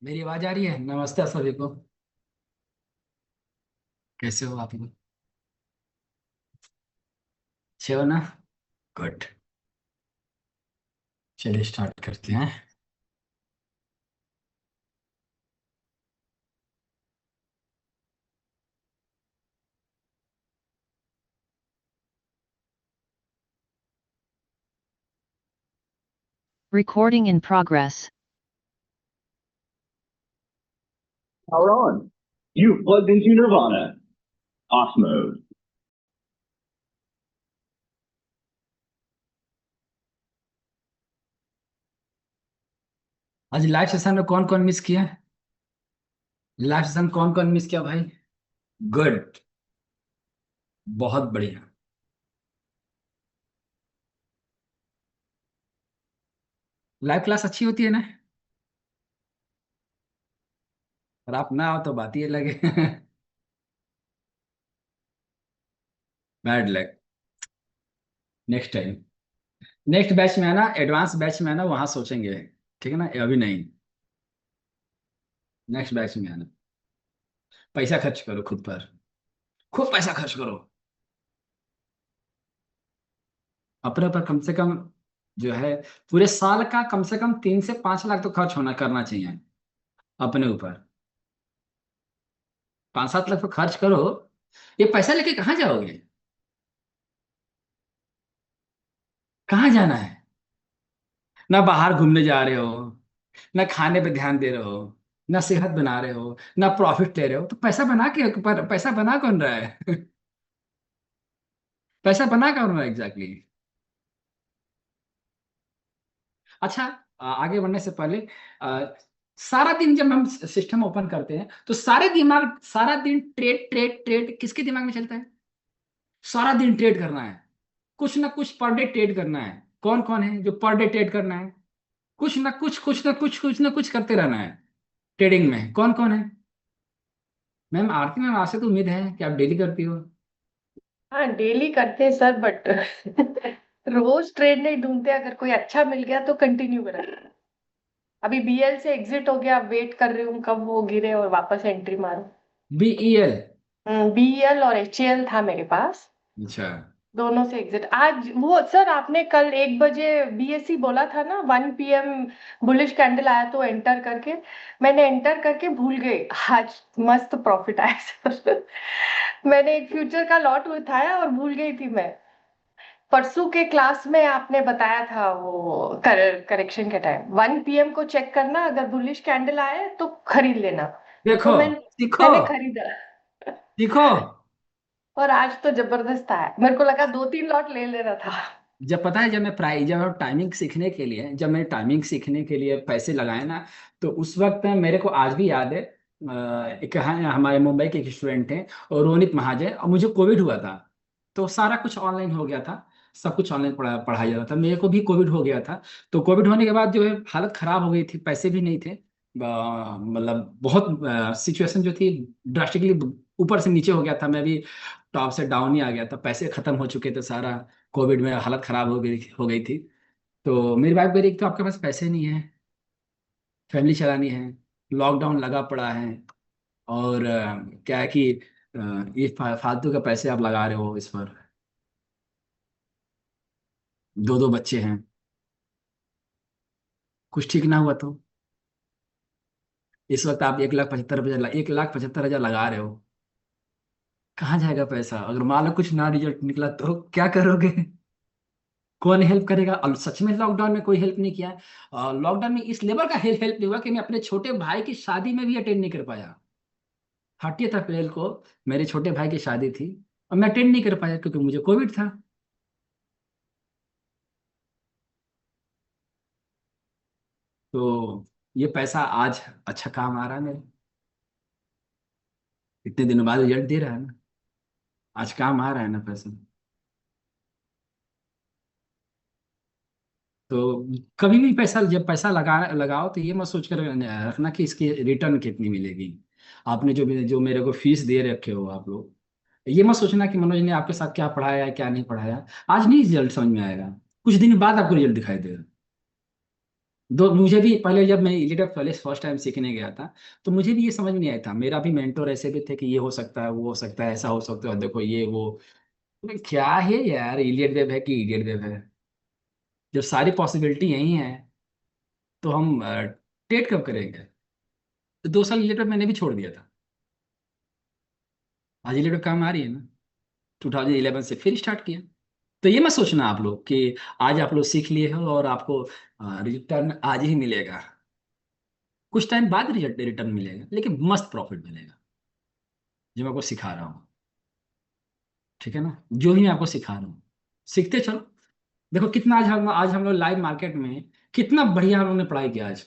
मेरी आवाज आ रही है। नमस्ते सभी को। कैसे हो आप लोग? अच्छे हो ना? गुड। चलिए स्टार्ट करते हैं। Recording in progress. Power on. You've plugged into Nirvana. Off mode. आज लाइव सेशन में कौन कौन मिस किया? लाइव सेशन कौन कौन मिस किया भाई? गुड। बहुत बढ़िया। लाइव क्लास अच्छी होती है ना? और आप ना आओ तो बात ही अलग है। Bad luck. Next time. Next batch में है ना, एडवांस बैच में है ना, वहां सोचेंगे। ठीक है ना, अभी नहीं। नेक्स्ट बैच में आना। पैसा खर्च करो खुद पर। खूब पैसा खर्च करो। अपने पर कम से कम जो है, पूरे साल का कम से कम 3 से 5 लाख तो खर्च होना करना चाहिए अपने ऊपर। 5-7 लाख तो खर्च करो। ये पैसा लेके कहाँ जाओगे? कहाँ जाना है? ना बाहर घूमने जा रहे हो, ना खाने पे ध्यान दे रहे हो, ना सेहत बना रहे हो, ना प्रॉफिट ले रहे हो, तो पैसा बना के पैसा बना कौन रहा है? पैसा बना कौन रहा है एग्जैक्टली? अच्छा। आगे बढ़ने से पहले आ, सारा दिन जब हम सिस्टम ओपन करते हैं तो सारा दिन ट्रेड ट्रेड ट्रेड किसके दिमाग में चलता है? सारा दिन ट्रेड करना है। कुछ ना कुछ पर डे ट्रेड करना है। कौन कौन है जो पर डे ट्रेड करना है? कुछ ना कुछ करते रहना है। ट्रेडिंग में कौन कौन है? मैम आरती मैम, आपसे तो उम्मीद है कि आप डेली करती हो। हाँ, डेली करते हैं सर, बट रोज ट्रेड नहीं ढूंढते। अगर कोई अच्छा मिल गया तो कंटिन्यू करें। अभी बीएल से एग्जिट हो गया, अब वेट कर रही हूँ कब वो गिरे और वापस एंट्री मारूं। BEL। बीएल और एचएल था मेरे पास। अच्छा। दोनों से एग्जिट आज। वो सर आपने कल 1 बजे बीएससी बोला था ना, 1 PM बुलिश कैंडल आया तो एंटर करके। मैंने एंटर करके भूल गई। आज मस्त प्रॉफिट आया सर। मैंने एक फ्यूचर का लॉट उठाया और भूल गई थी मैं। परसों के क्लास में आपने बताया था वो करेक्शन के टाइम 1 PM को चेक करना, अगर बुलिश कैंडल आए तो खरीद लेना। तो देखो। सीखो। मैंने खरीदा। सीखो। और आज तो जबरदस्त आया, मेरे को लगा 2-3 लॉट ले लेना था। जब पता है, जब मैं टाइमिंग सीखने के लिए पैसे लगाए ना, तो उस वक्त मेरे को आज भी याद है। एक हमारे मुंबई के एक स्टूडेंट थे, और रोनित महाजन, और मुझे कोविड हुआ था। तो सारा कुछ ऑनलाइन हो गया था। सब कुछ ऑनलाइन पढ़ाया जा रहा था, मेरे को भी कोविड हो गया था। तो कोविड होने के बाद जो है हालत खराब हो गई थी, पैसे भी नहीं थे। मतलब बहुत सिचुएशन जो थी ड्रास्टिकली ऊपर से नीचे हो गया था। मैं भी टॉप से डाउन ही आ गया था, पैसे खत्म हो चुके थे सारा। कोविड में हालत खराब हो गई थी। तो मेरी वाइफ कह रही तो आपके पास पैसे नहीं है, फैमिली चलानी है, लॉकडाउन लगा पड़ा है, और क्या है कि ये फालतू के पैसे आप लगा रहे हो इस पर। दो दो बच्चे हैं, कुछ ठीक ना हुआ तो इस वक्त आप 1,75,000 लगा रहे हो। कहाँ जाएगा पैसा? अगर मान लो कुछ ना रिजल्ट निकला तो क्या करोगे? कौन हेल्प करेगा? और सच में लॉकडाउन में कोई हेल्प नहीं किया। लॉकडाउन में इस लेवल का हेल्प नहीं हुआ कि मैं अपने छोटे भाई की शादी में भी अटेंड नहीं कर पाया। 30 अप्रैल को मेरे छोटे भाई की शादी थी, और मैं अटेंड नहीं कर पाया क्योंकि मुझे कोविड था। तो ये पैसा आज अच्छा काम आ रहा है मेरे। इतने दिनों बाद रिजल्ट दे रहा है ना। आज काम आ रहा है ना पैसा। तो कभी भी पैसा, जब पैसा लगाओ तो ये मत सोच कर रखना कि इसकी रिटर्न कितनी मिलेगी। आपने जो मेरे को फीस दे रखे हो आप लोग, ये मत सोचना कि मनोज ने आपके साथ क्या पढ़ाया है क्या नहीं पढ़ाया। आज नहीं रिजल्ट समझ में आएगा, कुछ दिन बाद आपको रिजल्ट दिखाई देगा। दो मुझे भी पहले जब मैं इलिटअप पहले फर्स्ट टाइम सीखने गया था, तो मुझे भी ये समझ में नहीं आया था। मेरा भी मेंटोर ऐसे भी थे कि ये हो सकता है, वो हो सकता है, ऐसा हो सकता है, देखो ये वो। क्या है यार, इलियट वेब है कि इडियट वेब है? जब सारी पॉसिबिलिटी यही है तो हम टेट कब करेंगे? तो 2 साल इलियट वेब मैंने भी छोड़ दिया था। आज इलियट वेब काम आ रही है ना, 2011 से फिर स्टार्ट किया। तो ये मत सोचना आप लोग कि आज आप लोग सीख लिए हो और आपको रिटर्न आज ही मिलेगा। कुछ टाइम बाद रिटर्न मिलेगा, लेकिन मस्त प्रॉफिट मिलेगा जो मैं आपको सिखा रहा हूँ। ठीक है ना, जो भी मैं आपको सिखा रहा हूँ, सीखते चलो। देखो कितना आज हम लोग लाइव मार्केट में कितना बढ़िया हम लोगों ने पढ़ाई किया आज।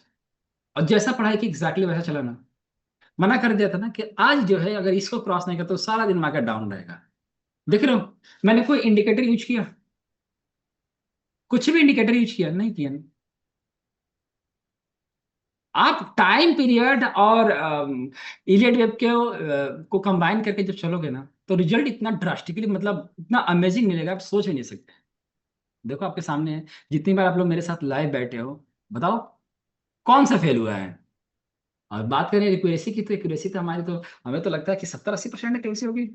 और जैसा पढ़ाई की एग्जैक्टली वैसा चला ना। मना कर दिया था ना कि आज जो है अगर इसको क्रॉस नहीं करता तो सारा दिन मार्केट डाउन रहेगा। देख रहे हो, मैंने कोई इंडिकेटर यूज किया? कुछ भी इंडिकेटर यूज किया नहीं किया ना? आप टाइम पीरियड और इलियट वेब को कंबाइन करके जब चलोगे ना, तो रिजल्ट इतना ड्रास्टिकली, मतलब इतना अमेजिंग मिलेगा, आप सोच भी नहीं सकते। देखो आपके सामने है, जितनी बार आप लोग मेरे साथ लाइव बैठे हो, बताओ कौन सा फेल हुआ है? और बात करें एक्यूरेसी की, तो एक्यूरेसी तो हमारी तो, हमें तो लगता है कि 70-80% एक्यूरेसी होगी।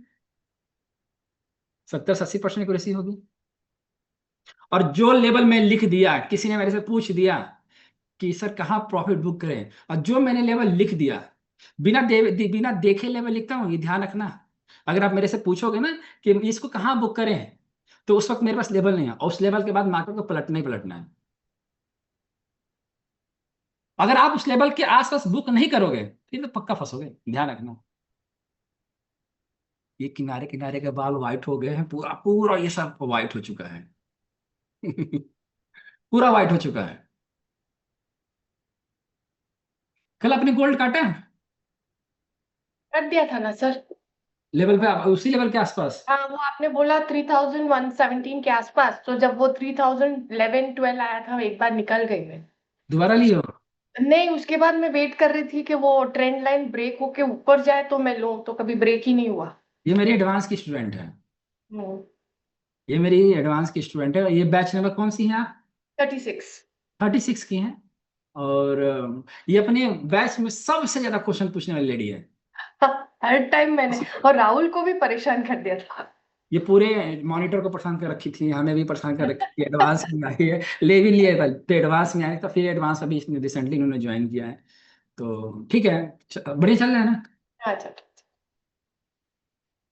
70 से 80% एक्यूरेसी होगी। और जो लेवल में लिख दिया, किसी ने मेरे से पूछ दिया कि सर कहाँ प्रॉफिट बुक करें, और जो मैंने लेवल लिख दिया, बिना देखे लेवल लिखता हूँ, ये ध्यान रखना। अगर आप मेरे से पूछोगे ना कि इसको कहाँ बुक करें, तो उस वक्त मेरे पास लेवल नहीं है, और उस लेवल के बाद मार्केट को पलटना ही पलटना है। अगर आप उस लेवल के आसपास बुक नहीं करोगे, फिर तो पक्का फंसोगे, ध्यान रखना। ये किनारे किनारे के बाल व्हाइट हो गए हैं, पूरा पूरा ये सब व्हाइट हो चुका है। पूरा व्हाइट हो चुका है। कल अपने गोल्ड काटा कर दिया था ना सर। लेवल पे, उसी लेवल के आसपास। हाँ, वो आपने बोला 3117 के आसपास, तो जब वो 3011-12 आया था, एक बार निकल गई मैं। दोबारा लियो। नहीं, उसके बाद मैं वेट कर रही थी कि वो ट्रेंड लाइन ब्रेक होके ऊपर जाए तो मैं लूं, तो कभी ब्रेक ही नहीं हुआ। ये मेरी एडवांस की स्टूडेंट है। हम्म। ये मेरी एडवांस की स्टूडेंट है। ये बैच नंबर कौन सी है आप? 36। 36 की हैं। और ये अपने बैच में सबसे ज्यादा क्वेश्चन पूछने वाली लेडी है। हर टाइम मैंने, और राहुल को भी परेशान कर दिया था। ये पूरे मॉनिटर को परेशान कर रखी थी, हमें भी परेशान कर रखी थी। एडवांस में आई है, ले भी लिया था, तो एडवांस में आए तो फिर एडवांस अभी इसने रिसेंटली इन्होंने ज्वाइन किया है। तो ठीक है, बढ़िया चल रहा है ना? अच्छा।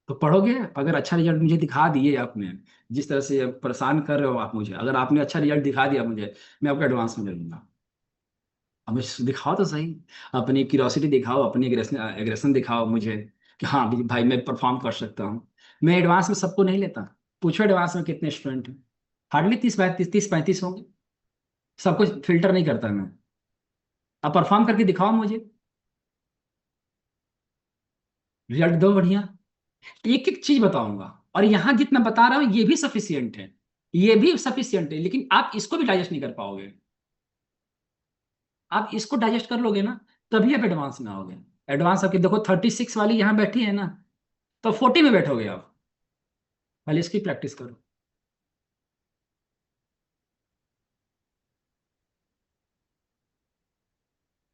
तो पढ़ोगे, अगर अच्छा रिजल्ट मुझे दिखा दिए आपने, जिस तरह से परेशान कर रहे हो आप मुझे, अगर आपने अच्छा रिजल्ट दिखा दिया मुझे, मैं आपको एडवांस में ले लूंगा। अब मुझे दिखाओ तो सही, अपनी क्यूरियोसिटी दिखाओ, अपनी एग्रेशन दिखाओ मुझे कि हाँ भाई भाई, मैं परफॉर्म कर सकता हूँ। मैं एडवांस में सबको नहीं लेता। पूछो एडवांस में कितने स्टूडेंट हैं? हार्डली 30-35 होंगे। सबको फिल्टर नहीं करता मैं। अब परफॉर्म करके दिखाओ मुझे, रिजल्ट दो बढ़िया। एक एक चीज बताऊंगा, और यहाँ जितना बता रहा हूँ ये भी सफिशियंट है। ये भी सफिशियंट है, लेकिन आप इसको भी डाइजेस्ट नहीं कर पाओगे। आप इसको डाइजेस्ट कर लोगे ना, तभी आप एडवांस में आओगे। एडवांस आपकी देखो 36 वाली यहाँ बैठी है ना, तो 40 में बैठोगे आप। पहले इसकी प्रैक्टिस करो।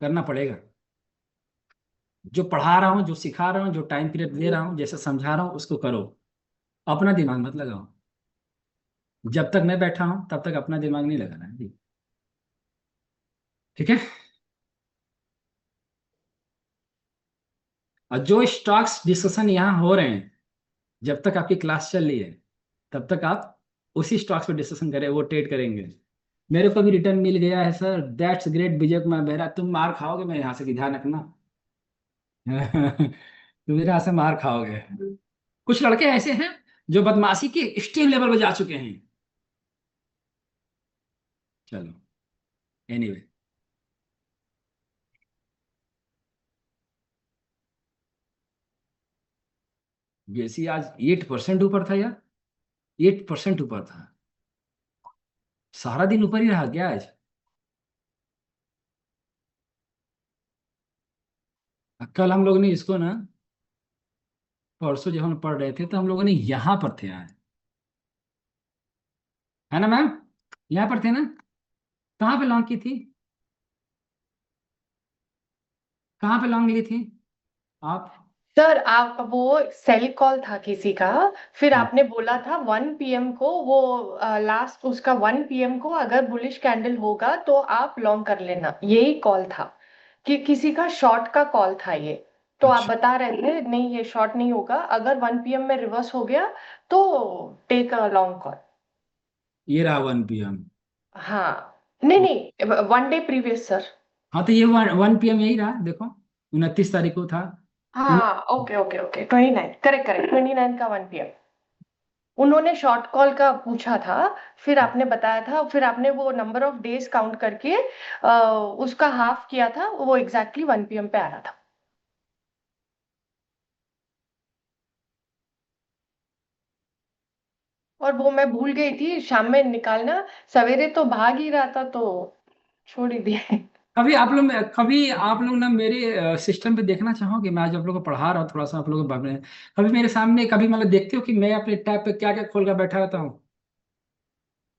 करना पड़ेगा। जो पढ़ा रहा हूँ, जो सिखा रहा हूँ, जो टाइम पीरियड दे रहा हूँ, जैसे समझा रहा हूँ, उसको करो। अपना दिमाग मत लगाओ। जब तक मैं बैठा हूँ तब तक अपना दिमाग नहीं लगाना है जी। ठीक है। और जो स्टॉक्स डिस्कशन यहाँ हो रहे हैं, जब तक आपकी क्लास चल रही है, तब तक आप उसी स्टॉक्स पे डिस्कशन करें, वो ट्रेड करेंगे। मेरे को भी रिटर्न मिल गया है sir, that's great Vijay Kumar Behera. तुम मार खाओगे मेरे यहाँ से, कि ध्यान रखना। तुम मेरे यहाँ से मार खाओगे। कुछ लड़के ऐसे हैं जो बदमाशी के एक्सट्रीम लेवल पे जा चुके हैं। चलो, एनीवे। बीएससी आज 8% ऊपर था यार। 8% ऊपर था। सारा दिन ऊपर ही रहा क्या आज? कल हम लोग ने इसको ना, परसों जब हम पढ़ रहे थे तो हम लोगों ने यहाँ पर थे आज, है ना मैम? यहाँ पर थे ना? कहाँ पे लॉन्च की थी? कहाँ पे लॉन्ग ली थी आप? सर आप वो सेल कॉल था किसी का, फिर हाँ, आपने बोला था 1 PM को वो लास्ट उसका 1 PM को अगर बुलिश कैंडल होगा तो आप लॉन्ग कर लेना, यही कॉल था कि किसी का शॉर्ट का कॉल था ये। तो आप अच्छा, बता रहे थे नहीं ये शॉर्ट नहीं होगा, अगर 1 PM में रिवर्स हो गया तो टेक अ लॉन्ग कॉल। ये रहा 1 PM। हाँ नहीं नहीं, 1 डे प्रीवियस सर। हाँ तो ये 1 PM यही रहा, देखो 29 तारीख को था। उन- हाँ okay okay okay, 29 correct correct, 29 का 1 PM उन्होंने शॉर्ट कॉल का पूछा था, फिर आपने बताया था, फिर आपने वो नंबर ऑफ डेज काउंट करके उसका हाफ किया था, वो एग्जैक्टली 1 PM पे आ रहा था। और वो मैं भूल गई थी शाम में निकालना, सवेरे तो भाग ही रहा था तो छोड़ ही दिया। कभी आप लोग ना मेरे सिस्टम पे देखना चाहोगे, मैं आज आप लोगों को पढ़ा रहा हूँ थोड़ा सा आप लोगों को बारे में। कभी मेरे सामने कभी मतलब देखते हो कि मैं अपने टैब पे क्या क्या खोल कर बैठा रहता हूँ,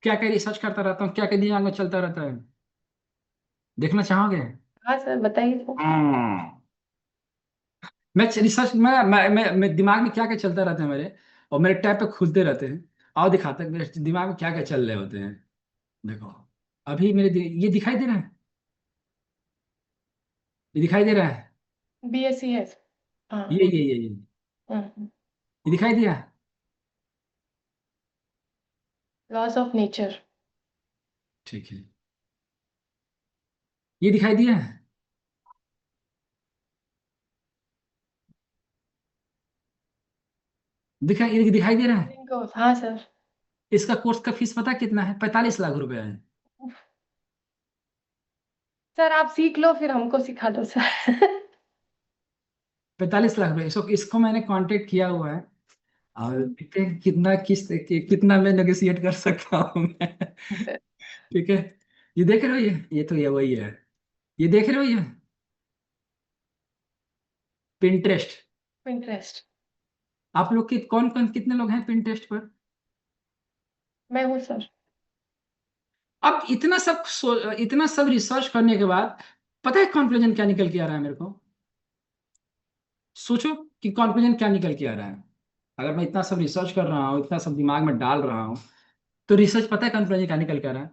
क्या क्या रिसर्च करता रहता हूँ, क्या क्या दिमाग में चलता रहता है, देखना चाहोगे? हाँ सर बताइए तो। हाँ। मैं रिसर्च मैं दिमाग में क्या क्या चलता रहता है मेरे, और मेरे टैब पे खुलते रहते हैं और दिखाते हैं मेरे दिमाग में क्या क्या चल रहे होते हैं। देखो अभी ये दिखाई दे रहा है, ये दिखाई दे रहा है, BSc है। हाँ। ये ये दिखाई दिया। Loss of nature. ठीक है, ये दिखाई दिया। ये दिखाई दे रहा है। हाँ सर। इसका कोर्स का फीस पता है कितना है? 45 लाख रुपए है। सर आप सीख लो फिर हमको सिखा दो सर। 45 लाख रुपए, इसको मैंने कांटेक्ट किया हुआ है। और देखते हैं कितना कितना मैं नेगोशिएट कर सकता हूँ मैं। ठीक है, ये देख रहे हो, ये तो ये वही है, ये देख रहे हो ये पिंटरेस्ट। इंटरेस्ट। आप लोग कौन कौन कितने लोग हैं पिंटरेस्ट पर? मैं हूँ सर। अब इतना सब रिसर्च करने के बाद पता है कंक्लूजन क्या निकल के आ रहा है मेरे को? सोचो कि कंक्लूजन क्या निकल के आ रहा है। अगर मैं इतना सब रिसर्च कर रहा हूँ, इतना सब दिमाग में डाल रहा हूँ, तो रिसर्च पता है कंक्लूजन क्या निकल के आ रहा है?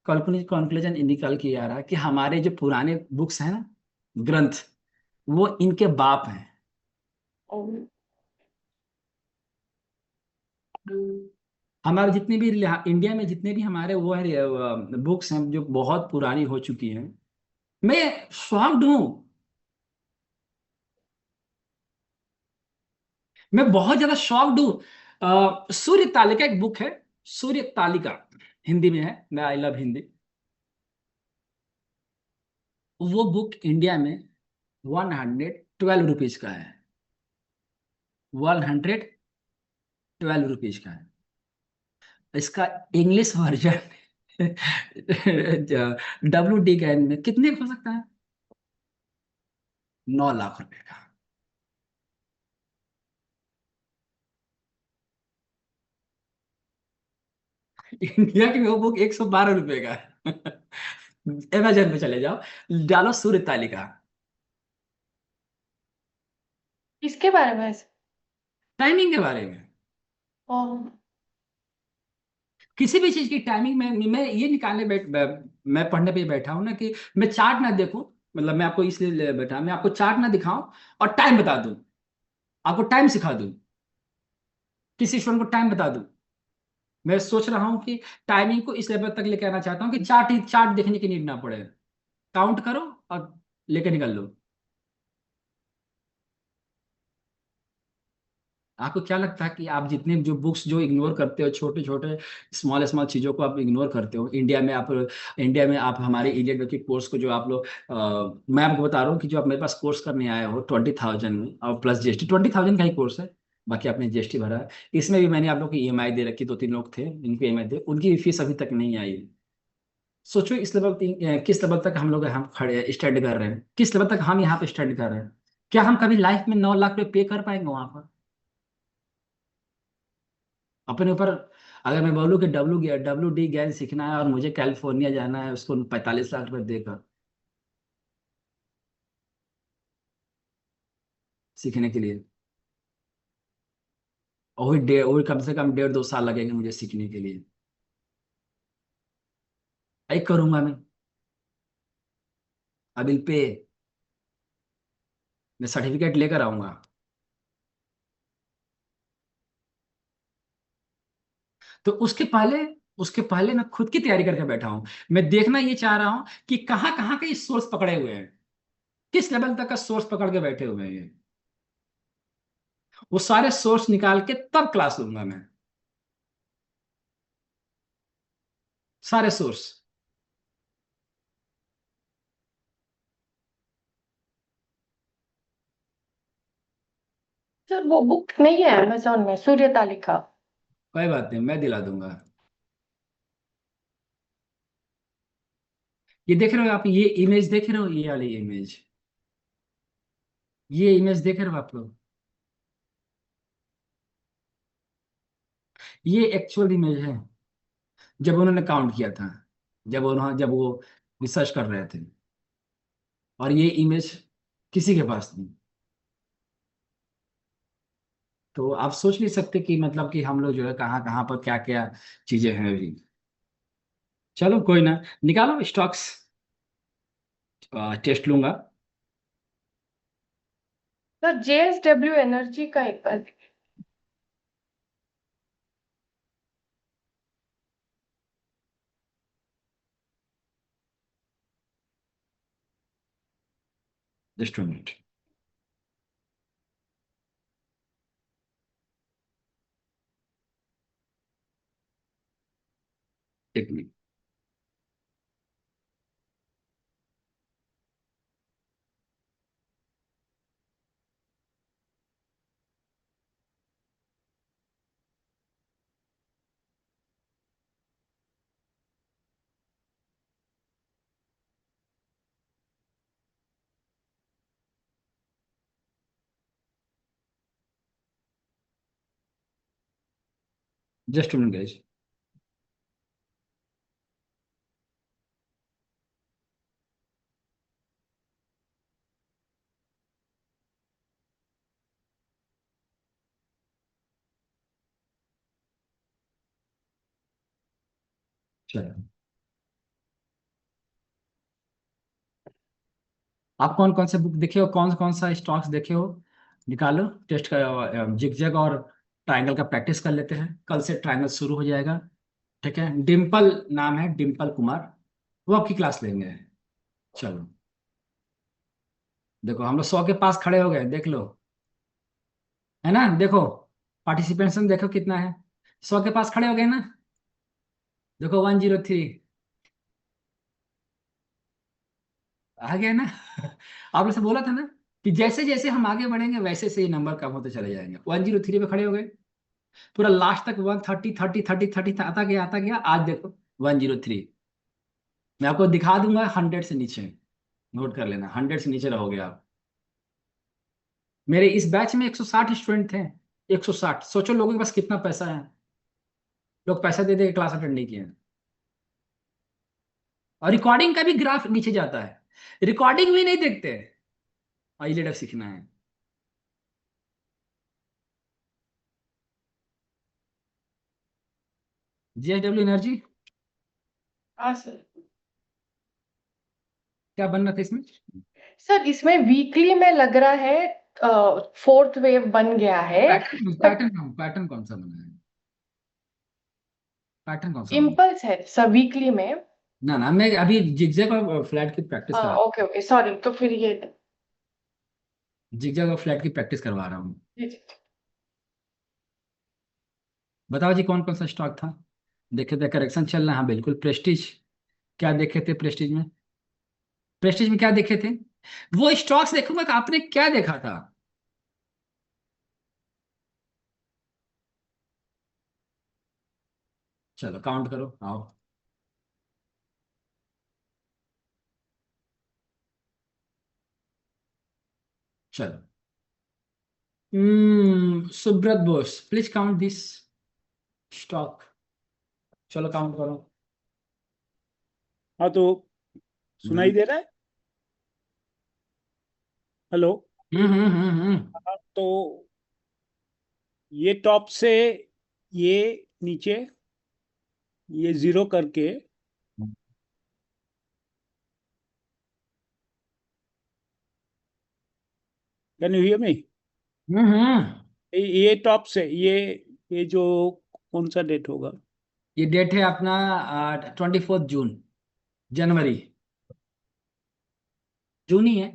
कंक्लूजन निकल के आ रहा है कि हमारे जो पुराने बुक्स हैं ना, ग्रंथ, वो इनके बाप हैं। ओ, हमारे जितने भी इंडिया में जितने भी हमारे वो है बुक्स हैं जो बहुत पुरानी हो चुकी हैं। मैं शॉक्ड हूँ, मैं बहुत ज्यादा शॉक्ड हूँ। सूर्य तालिका एक बुक है, सूर्य तालिका, हिंदी में है, मैं आई लव हिंदी। वो बुक इंडिया में 112 रुपीज का है, 112 रुपीज का है। इसका इंग्लिश वर्जन WD गैन में कितने का हो सकता है? 9 लाख रुपए का। इंडिया की वो बुक 112 रुपए का है। अमेजन पे चले जाओ, डालो सूर्य तालिका। किसके बारे में है? टाइमिंग के बारे में, ओ, किसी भी चीज की टाइमिंग में मैं ये निकालने मैं पढ़ने पे बैठा हूं ना कि मैं चार्ट ना देखूं, मतलब मैं आपको इसलिए बैठा, मैं आपको चार्ट ना दिखाऊं और टाइम बता दूं, आपको टाइम सिखा दूं, किसी स्टूडेंट को टाइम बता दूं। मैं सोच रहा हूँ कि टाइमिंग को इस लेवल तक लेके आना चाहता हूँ कि चार्ट देखने की नीड ना पड़े, काउंट करो और लेके निकल लो। आपको क्या लगता है कि आप जितने जो बुक्स जो इग्नोर करते हो, छोटे छोटे स्मॉल स्मॉल चीज़ों को आप इग्नोर करते हो, इंडिया में आप हमारे इंडियन के कोर्स को जो आप लोग मैं आपको बता रहा हूँ कि जो आप मेरे पास कोर्स करने आए हो 20,000 में और प्लस GST, 20,000 का ही कोर्स है, बाकी आपने GST भरा है। इसमें भी मैंने आप लोग की EMI दे रखी, 2-3 लोग थे जिनकी EMI दे, उनकी फीस अभी तक नहीं आई। सोचो इस लेवल किस लेवल तक हम खड़े स्टडी कर रहे हैं, किस लेवल तक हम यहाँ पे स्टडी कर रहे हैं। क्या हम कभी लाइफ में 9 लाख रुपए पे कर पाएंगे वहां पर अपने ऊपर? अगर मैं बोलूँ कि WD गैन सीखना है और मुझे कैलिफोर्निया जाना है उसको 45 लाख रुपए देकर, सीखने के लिए। और वही कम से कम 1.5-2 साल लगेंगे मुझे सीखने के लिए। एक करूंगा मैं। अबिल पे मैं सर्टिफिकेट लेकर आऊंगा। तो उसके पहले मैं खुद की तैयारी करके बैठा हूं। मैं देखना ये चाह रहा हूं कि कहाँ कहाँ के सोर्स पकड़े हुए हैं, किस लेवल तक का सोर्स पकड़ के बैठे हुए हैं ये। वो सारे सोर्स निकाल के तब क्लास लूंगा मैं। सारे सोर्स। सर वो बुक नहीं है अमेजोन में, सूर्य तालिका। कोई बात नहीं, मैं दिला दूंगा। ये देख रहे हो आप, ये इमेज देख रहे हो, ये वाली इमेज, ये इमेज देख रहे हो आप लोग? ये एक्चुअल इमेज है जब उन्होंने काउंट किया था, जब वो रिसर्च कर रहे थे। और ये इमेज किसी के पास नहीं। तो आप सोच नहीं सकते कि मतलब कि हम लोग जो है कहाँ कहाँ पर क्या क्या चीजें हैं अभी। चलो कोई ना, निकालो स्टॉक्स, टेस्ट लूंगा। सर जेएसडब्ल्यू एनर्जी का एक बार। Just minute. एक मिनट। Just minute guys. चलो, आप कौन कौन से बुक देखे हो, कौन कौन सा स्टॉक्स देखे हो? निकालो टेस्ट का, जिगजैग और ट्रायंगल का प्रैक्टिस कर लेते हैं। कल से ट्रायंगल शुरू हो जाएगा। ठीक है, डिम्पल नाम है, डिम्पल कुमार, वो आपकी क्लास लेंगे। चलो, देखो हम लोग 100 के पास खड़े हो गए, देख लो, है ना? देखो पार्टिसिपेशन देखो कितना है, 100 के पास खड़े हो गए ना। देखो 103 आ गया ना। आप लोग से बोला था ना कि जैसे जैसे हम आगे बढ़ेंगे वैसे से ये नंबर कम होते चले जाएंगे। 103 पे खड़े हो गए, पूरा लास्ट तक 130 30 30 30 आता गया आता गया। आज देखो 103। मैं आपको दिखा दूंगा 100 से नीचे। नोट कर लेना, 100 से नीचे रहोगे आप। मेरे इस बैच में 160 स्टूडेंट थे। 160, सोचो लोगों के पास कितना पैसा है। लोग पैसा दे दे क्लास अटेंड नहीं किए। और रिकॉर्डिंग का भी ग्राफ नीचे जाता है, रिकॉर्डिंग भी नहीं देखते। आईलेट सीखना है। जेएसडब्ल्यू एनर्जी, हाँ सर। क्या बनना था इसमें? सर इसमें वीकली में लग रहा है फोर्थ वेव बन गया है। पैटर्न बट पैटर्न कौन सा बना है? पैटर्न कौन सा बना? इम्पल्स है सर वीकली में। ना ना, मैं अभी जिगजैग और फ्लैट की प्रैक्टिस करा, ओके ओके सॉरी, तो फिर ये। जिगजैग और फ्लैट की प्रैक्टिस करवा रहा हूँ। जी जी। बताओ जी कौन कौन सा स्टॉक था? देखे थे करेक्शन चल रहा है, हाँ बिल्कुल। प्रेस्टीज, क्या देखे थे प्रेस्टीज में? प्रेस्टीज में क्या देखे थे? वो स्टॉक्स देखूंगा कि आपने क्या देखा था। चलो काउंट करो, आओ। चलो, Subrata Bose, please count this stock. चलो काउंट करो। हाँ तो सुनाई हम्म, दे रहा है? हेलो। हम्म। तो ये टॉप से ये नीचे ये जीरो करके कैन यू हियर मी? ये टॉप से ये जो कौन सा डेट होगा? ये डेट है अपना 24 जून, जनवरी, जून ही है।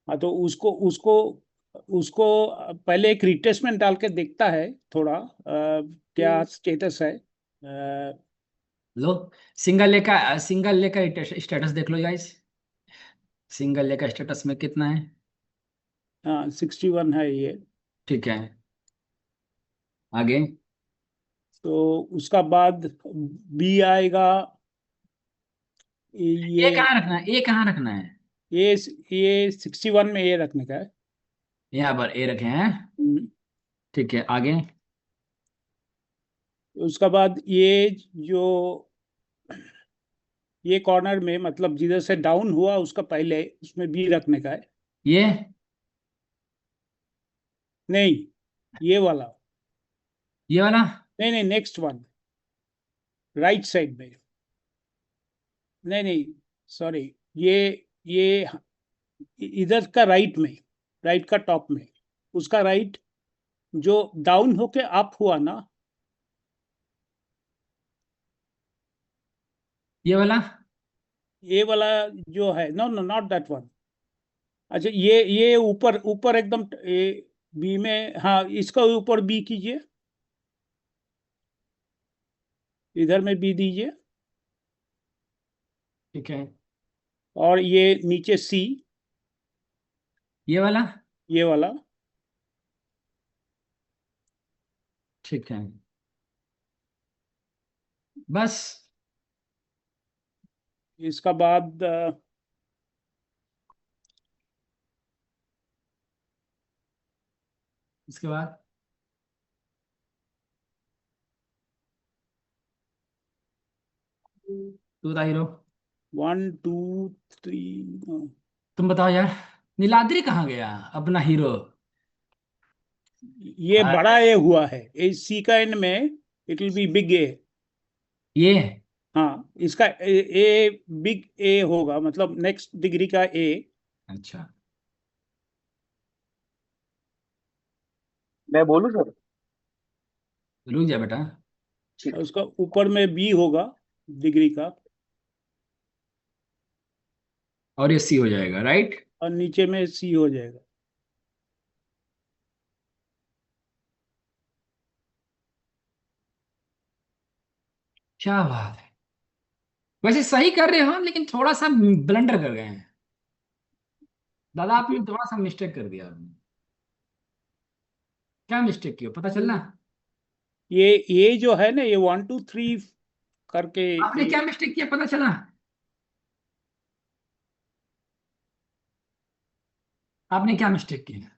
हाँ, तो उसको उसको उसको पहले एक रिट्रेसमेंट डाल के देखता है थोड़ा, क्या स्टेटस है। लो, सिंगल ले का स्टेटस देख लो गाइस। सिंगल ले का स्टेटस में कितना है? हाँ, 61 है ये। ठीक है, आगे। तो उसका बाद बी आएगा। ये ये कहाँ रखना है? ये कहाँ रखना है? ये ये 61 में ये रखने का है। यहाँ पर ए रखे हैं। हम्म, ठीक है, आगे। उसका बाद जो ये कॉर्नर में, मतलब जिधर से डाउन हुआ उसका पहले उसमें बी रखने का है। ये नहीं, ये वाला। ये वाला। नहीं नहीं, नेक्स्ट वन, राइट साइड में। नहीं नहीं, सॉरी। ये ये इधर का राइट में, राइट का टॉप में, उसका राइट जो डाउन होके अप हुआ ना। ये वाला। ये वाला जो है, no no, not that one. अच्छा, ये ऊपर ऊपर एकदम बी में, हाँ, इसका ऊपर बी कीजिए, इधर में बी दीजिए। ठीक है, और ये नीचे सी, ये वाला। ये वाला। ठीक है, बस। इसका बाद इसके बाद तू बता हीरो। 1 2 3। तुम बताओ यार, नीलाद्री कहाँ गया अपना हीरो? ये बड़ा ए हुआ है, ए सी का एंड में इट विल बी बिग ए। ये हाँ, इसका बिग ए होगा, मतलब नेक्स्ट डिग्री का ए। अच्छा, मैं बोलूं सर? रुक जा बेटा। उसका ऊपर में बी होगा, डिग्री का। और ये सी हो जाएगा, राइट? और नीचे में सी हो जाएगा। क्या बात है। वैसे सही कर रहे हो, लेकिन थोड़ा सा ब्लंडर कर गए हैं दादा, आपने थोड़ा सा मिस्टेक कर दिया आपने। क्या मिस्टेक किया पता चलना? ये जो है ना, ये 1 2 3 करके आपने क्या मिस्टेक किया पता चला? आपने क्या मिस्टेक किया?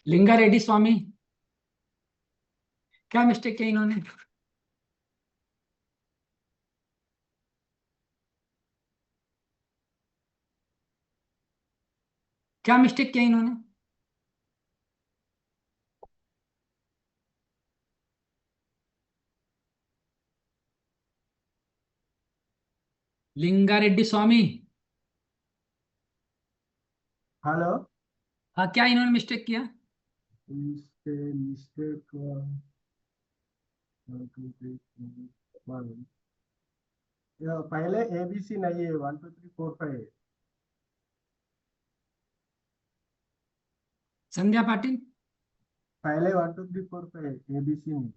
लिंगा रेड्डी स्वामी, क्या मिस्टेक किया इन्होंने? क्या मिस्टेक किया इन्होंने? लिंगा रेड्डी स्वामी। हेलो। हाँ, क्या इन्होंने मिस्टेक किया? मिस्टेक पहले एबीसी नहीं है, 1 2 3 4 5 संध्या पाटिल। पहले 1 2 3 4 5 एबीसी नहीं।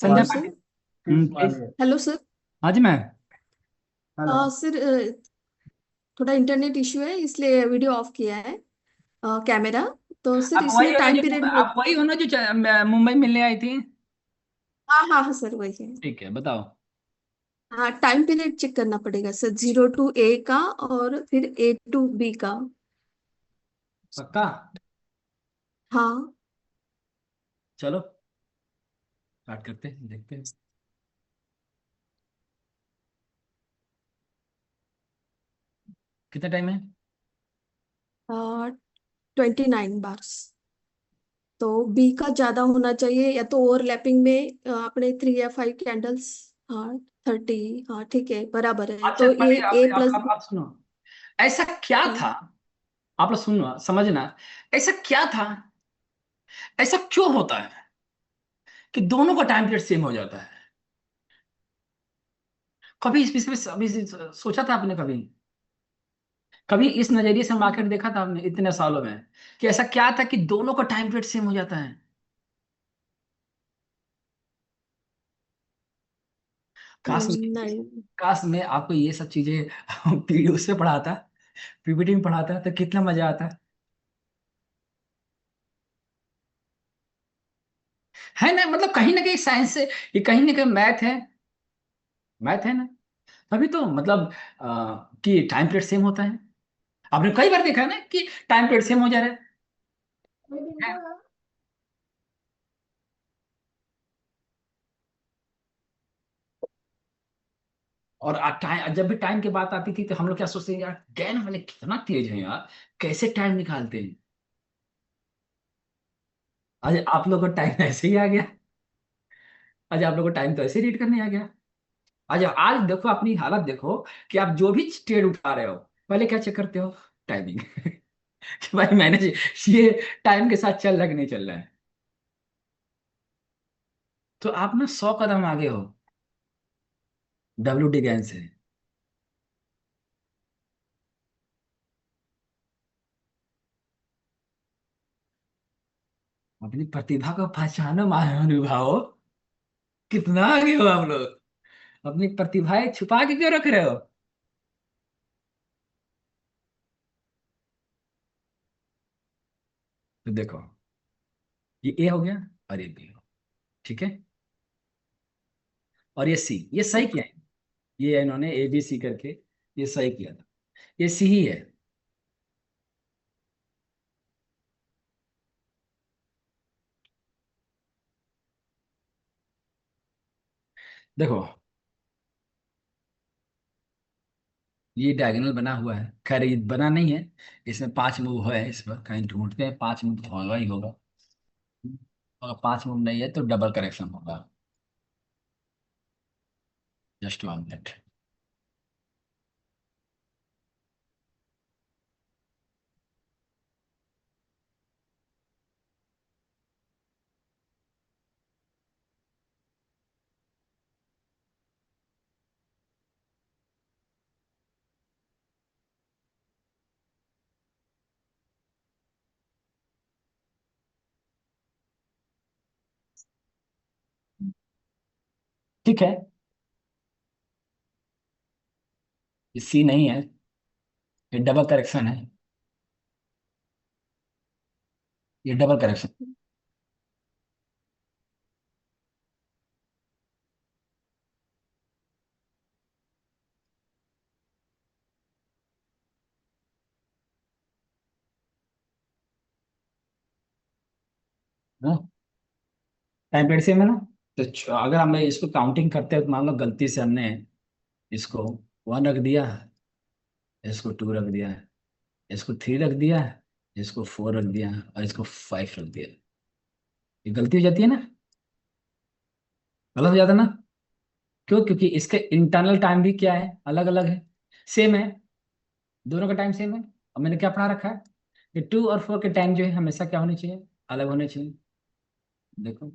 संध्या हेलो वन सर। पाटिल। किस प्लीज। वाले? Hello sir. हाँ जी मैम। हेलो। सर, थोड़ा इंटरनेट इश्यू है इसलिए वीडियो ऑफ किया है, कैमरा। तो सर आप इसमें वही हो ना टाइम जो पीरियड आप वही हो ना जो मुंबई मिलने आई थी? हाँ हाँ हाँ सर, वही है। ठीक है, बताओ। हाँ, टाइम पीरियड चेक करना पड़ेगा सर, 0 to A का और फिर A to B का। पक्का? हाँ। चलो स्टार्ट करते हैं, देखते हैं। कितना टाइम है? 29 बार्स। तो बी का ज्यादा होना चाहिए, या तो ओवरलैपिंग में अपने 3 या 5 कैंडल्स। हाँ 30। हाँ ठीक है, बराबर है, अच्छा तो ये पहले ए प्लस। आप सुनो, ऐसा क्या था, आप लोग सुनो समझना, ऐसा क्या था, ऐसा क्यों होता है कि दोनों का टाइम पीरियड सेम हो जाता है? कभी इस विषय में अभी सोचा था आपने? कभी कभी इस नजरिए से मार्केट देखा था आपने इतने सालों में, कि ऐसा क्या था कि दोनों का टाइम पीरियड सेम हो जाता है? काश नहीं। काश मैं आपको ये सब चीजें पीडीएफ से पढ़ाता, पीपीटी में पढ़ाता, तो कितना मजा आता है ना? मतलब कहीं ना कहीं साइंस से, ये कहीं ना कहीं मैथ है, मैथ है ना, तभी तो मतलब कि टाइम पीरियड सेम होता है। आपने कई बार देखा है ना कि टाइम पीरियड सेम हो जा रहा है। और टाइम, जब भी टाइम की बात आती थी तो हम लोग क्या सोचते हैं, यार गैन वाले कितना तेज है यार, कैसे टाइम निकालते हैं। आज आप लोगों को टाइम ऐसे ही आ गया, आज आप लोगों को टाइम तो ऐसे रीड करने आ गया। आज आज देखो अपनी हालत देखो, कि आप जो भी ट्रेड उठा रहे हो, पहले क्या चेक करते हो? टाइमिंग कि भाई मैंने ये टाइम के साथ चल रहा है कि नहीं चल रहा है। तो आप ना 100 कदम आगे हो WD गैन से। अपनी प्रतिभा को पहचानो महानुभाव, कितना आगे हो आप लोग। अपनी प्रतिभाएं छुपा के क्यों रख रहे हो? तो देखो, ये ए हो गया और ये बी हो, ठीक है। और ये सी, ये सही किया है, ये इन्होंने ABC करके ये सही किया था, ये सी ही है। देखो ये डायगोनल बना हुआ है, खैर ये बना नहीं है, इसमें 5 मूव है, इस पर कहीं ढूंढते हैं, 5 मूव तो होगा ही होगा। अगर 5 मूव नहीं है तो डबल करेक्शन होगा। Just 1 minute. ठीक है, ये सी नहीं है, ये डबल करेक्शन है, ये double correction. Time period same है ना? तो अगर हम इसको काउंटिंग करते हैं तो मान लो गलती से हमने इसको 1 रख दिया, इसको 2 रख दिया, इसको 3 रख दिया, इसको 4 रख दिया, और इसको 5 रख दिया। ये गलती हो जाती है ना, गलत हो जाता है ना? क्यों? क्योंकि इसके इंटरनल टाइम भी क्या है, अलग अलग है, सेम है, दोनों का टाइम सेम है। और मैंने क्या पढ़ा रखा है कि 2 और 4 के टाइम जो है हमेशा क्या होने चाहिए, अलग होने चाहिए। देखो,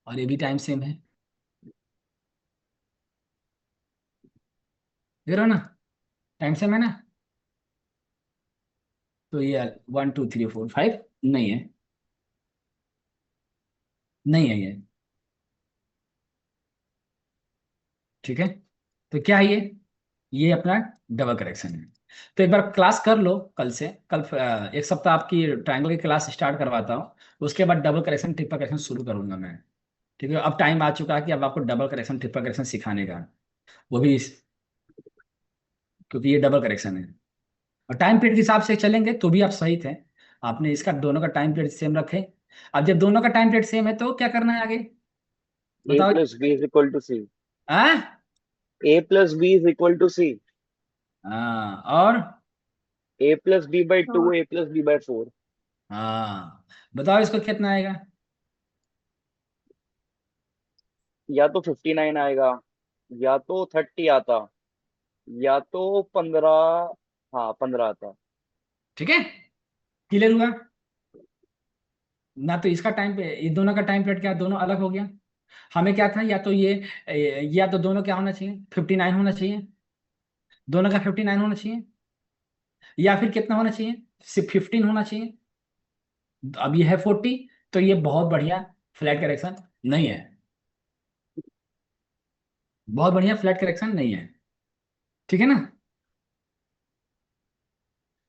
और ये भी टाइम सेम है, देख रहे हो ना, टाइम सेम है ना। तो ये 1 2 3 4 5 नहीं है, नहीं है ठीक है। तो क्या है ये अपना डबल करेक्शन है। तो एक बार क्लास कर लो, कल से, कल 1 सप्ताह आपकी ट्रायंगल की क्लास स्टार्ट करवाता हूँ, उसके बाद डबल करेक्शन ट्रिपल करेक्शन शुरू करूंगा मैं। ठीक है, अब टाइम आ चुका है कि अब आपको डबल करेक्शन ट्रिपल करेक्शन सिखाने का, वो भी क्योंकि ये डबल करेक्शन है। और टाइम पीरियड के हिसाब से चलेंगे तो भी आप सही थे, आपने इसका दोनों का टाइम पीरियड सेम रखे। अब जब दोनों का टाइम पीरियड सेम है तो क्या करना है आगे? A बताओ। plus B is equal to C. हाँ A plus B is equal to C. हाँ, और A plus B by 2, हाँ A plus B by 4. हाँ, बताओ इसको कितना आएगा। या तो 59 आएगा, या तो 30 आता, या तो 15। हाँ, 15 आता। ठीक है, क्लियर हुआ ना। तो इसका टाइम पे, ये दोनों का टाइम पीरियड क्या, दोनों अलग हो गया। हमें क्या था, या तो ये, या तो दोनों क्या होना चाहिए, 59 होना चाहिए, दोनों का 59 होना चाहिए, या फिर कितना होना चाहिए, सिर्फ 15 होना चाहिए। अब ये है 40, तो ये बहुत बढ़िया फ्लैट करेक्शन नहीं है, बहुत बढ़िया फ्लैट करेक्शन नहीं है। ठीक है ना।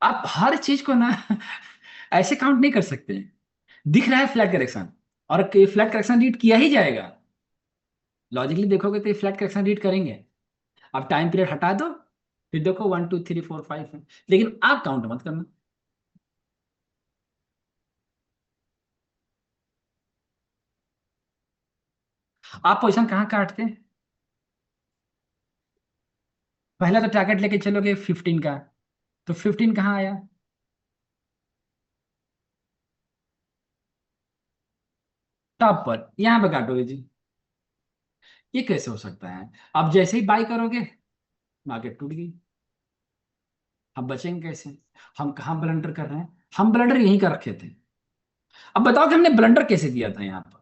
आप हर चीज को ना ऐसे काउंट नहीं कर सकते। दिख रहा है फ्लैट करेक्शन, और फ्लैट करेक्शन रीड किया ही जाएगा। लॉजिकली देखोगे तो ये फ्लैट करेक्शन रीड करेंगे। अब टाइम पीरियड हटा दो, फिर देखो 1 2 3 4 5 है, लेकिन आप काउंट मत करना। आप पोजिशन कहाँ काटते हैं, पहला तो टारगेट लेके चलोगे 15 का, तो 15 कहाँ आया, टॉप पर, यहाँ पे काटोगे जी। ये कैसे हो सकता है। अब जैसे ही बाई करोगे, मार्केट टूट गई। अब बचेंगे कैसे, हम कहाँ ब्लंडर कर रहे हैं, हम ब्लंडर यहीं कर रखे थे। अब बताओ कि हमने ब्लंडर कैसे किया था यहाँ पर।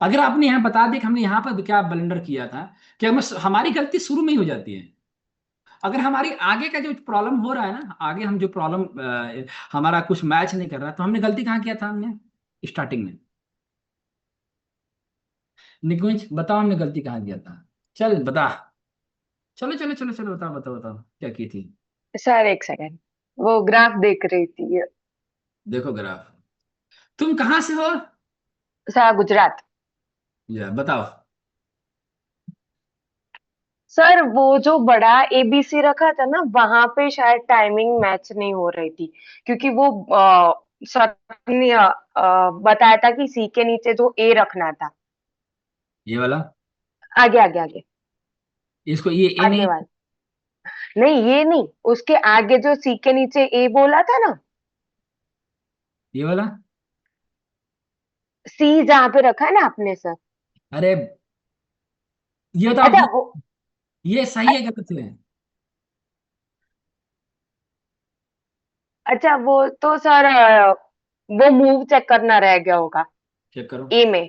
अगर आपने यहाँ बता दिया कि हमने यहाँ पर क्या ब्लंडर किया था, कि हमारी गलती शुरू में ही हो जाती है। अगर हमारी आगे का जो प्रॉब्लम हो रहा है ना, आगे हम जो प्रॉब्लम, हमारा कुछ मैच नहीं कर रहा, तो हमने गलती कहाँ किया था, हमने स्टार्टिंग में। निकुंज बताओ, हमने गलती कहाँ किया था, चल बता। चलो चलो चलो चलो, बताओ बताओ बताओ क्या की थी। सर एक सेकंड, वो ग्राफ देख रही थी। देखो ग्राफ। तुम कहाँ से हो। सर गुजरात। या बताओ। सर वो जो बड़ा एबीसी रखा था ना, वहां पे शायद टाइमिंग मैच नहीं हो रही थी, क्योंकि वो सर ने बताया था कि सी के नीचे जो ए रखना था। ये वाला, आगे आगे आगे, इसको ये ए आगे नहीं। वाला। नहीं ये नहीं, उसके आगे जो सी के नीचे ए बोला था ना, ये वाला। सी जहाँ पे रखा है ना आपने सर। अरे ये बताओ, अच्छा वो, ये सही है गलत है। अच्छा वो तो सर वो मूव चेक करना रह गया होगा चेक करो, ए में।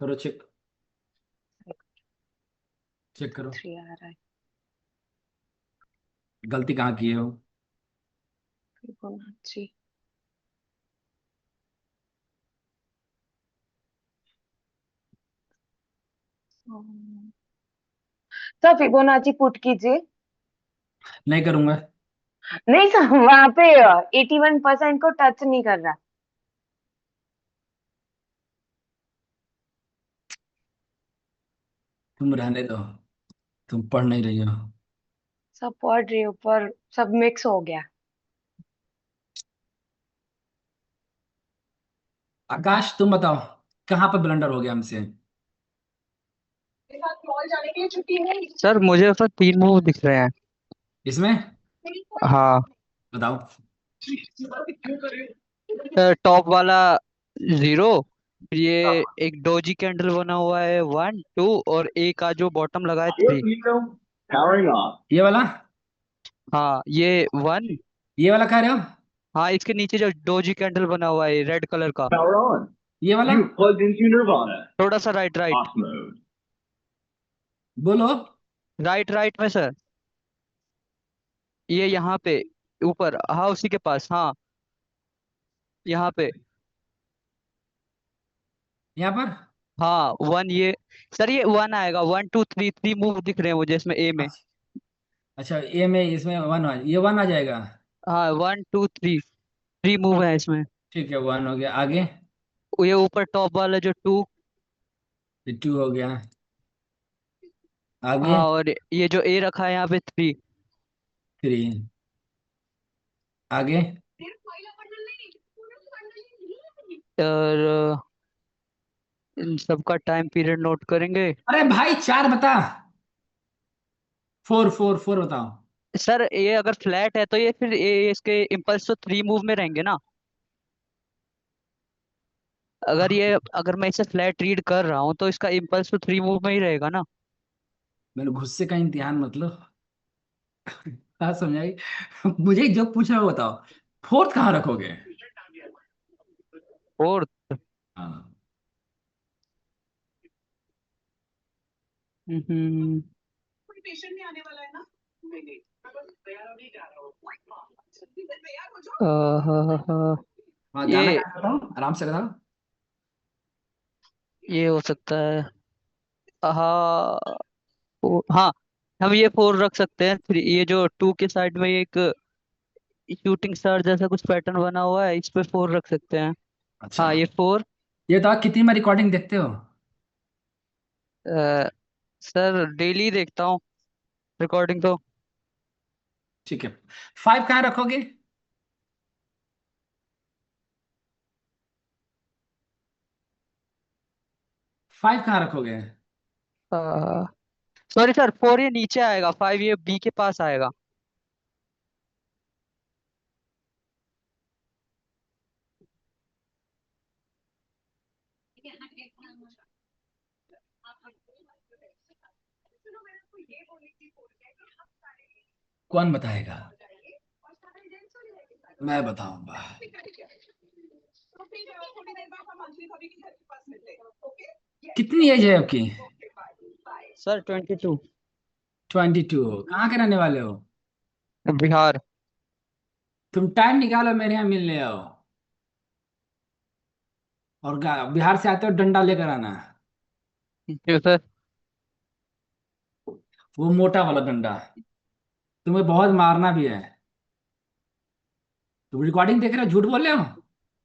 करो चेक, चेक करो। 3 आ रहा है। गलती कहाँ की हो। फिबोनाची। सर फिबोनाची पुट कीजिए। नहीं करूंगा। नहीं सर, वहां पे 81% को टच नहीं कर रहा। तुम रहने दो, तुम पढ़ नहीं रही हो। सब पढ़ रही हूँ पर सब मिक्स हो गया। आकाश तुम बताओ, कहाँ पर ब्लंडर हो गया हमसे। सर मुझे तो 3 मूव दिख रहे हैं। इसमें हाँ, बताओ। टॉप वाला 0, फिर ये एक डोजी कैंडल बना हुआ है 1 2, और ए का जो बॉटम लगा है 3। Powering off. ये वाला, हाँ, ये 1। ये वाला कह रहे हो। हाँ, इसके नीचे जो डोजी कैंडल बना हुआ है रेड कलर का, Power on. ये वाला, You've plugged into Nirvana. थोड़ा सा राइट राइट Off mode. बोलो। राइट राइट में सर, ये यहाँ पे ऊपर, हाँ उसी के पास, हाँ यहाँ पे, यहाँ पर। हाँ 1 ये। सर ये 1 आएगा, 1 2 3, 3 मूव दिख रहे हैं मुझे इसमें ए में। अच्छा ए में, इसमें वन, ये वन आ जाएगा। हाँ 1 2 3, 3 मूव है इसमें। ठीक है, वन हो गया, आगे। ये ऊपर टॉप वाला जो 2। ये टू हो गया, आगे। हाँ, और ये जो ए रखा है यहाँ पे 3। थ्री, आगे। और इन सबका टाइम पीरियड नोट करेंगे। अरे भाई 4 बता। 4 बताओ। सर ये अगर फ्लैट है तो ये फिर ये इसके इम्पल्स तो 3 मूव में रहेंगे ना। अगर मैं इसे फ्लैट रीड कर रहा हूँ तो इसका इम्पल्स तो 3 मूव में ही रहेगा ना। मैंने गुस्से का इम्तिहान मतलब बात समझाई। मुझे जो पूछा वो बताओ। 4th कहाँ रखोगे? फोर्थ। हाँ। हम्म। हाँ, हाँ जाना ये कहाँ बताओ, आराम से बताओ। ये हो सकता है। हाँ हाँ, हम ये 4 रख सकते हैं। 3 ये जो 2 के साइड में एक शूटिंग स्टार जैसा कुछ पैटर्न बना हुआ है, इस पे 4 रख सकते हैं। अच्छा, हाँ ये 4। ये बताओ कितनी बार रिकॉर्डिंग देखते हो? सर डेली देखता हूँ रिकॉर्डिंग तो। ठीक है। 5 कहाँ रखोगे? 5 कहाँ रखोगे? सॉरी सर, 4 ये नीचे आएगा, 5 ये बी के पास आएगा। कौन बताएगा? मैं बताऊंगा। कितनी एज है आपकी? सर 22। 22। कहाँ के रहने वाले हो? बिहार। तुम टाइम निकालो, मेरे यहाँ मिलने आओ। और बिहार से आते हो डंडा लेकर आना। क्यों सर? वो मोटा वाला डंडा। तुम्हें बहुत मारना भी है। तुम रिकॉर्डिंग देख रहे हो, झूठ बोल रहे हो?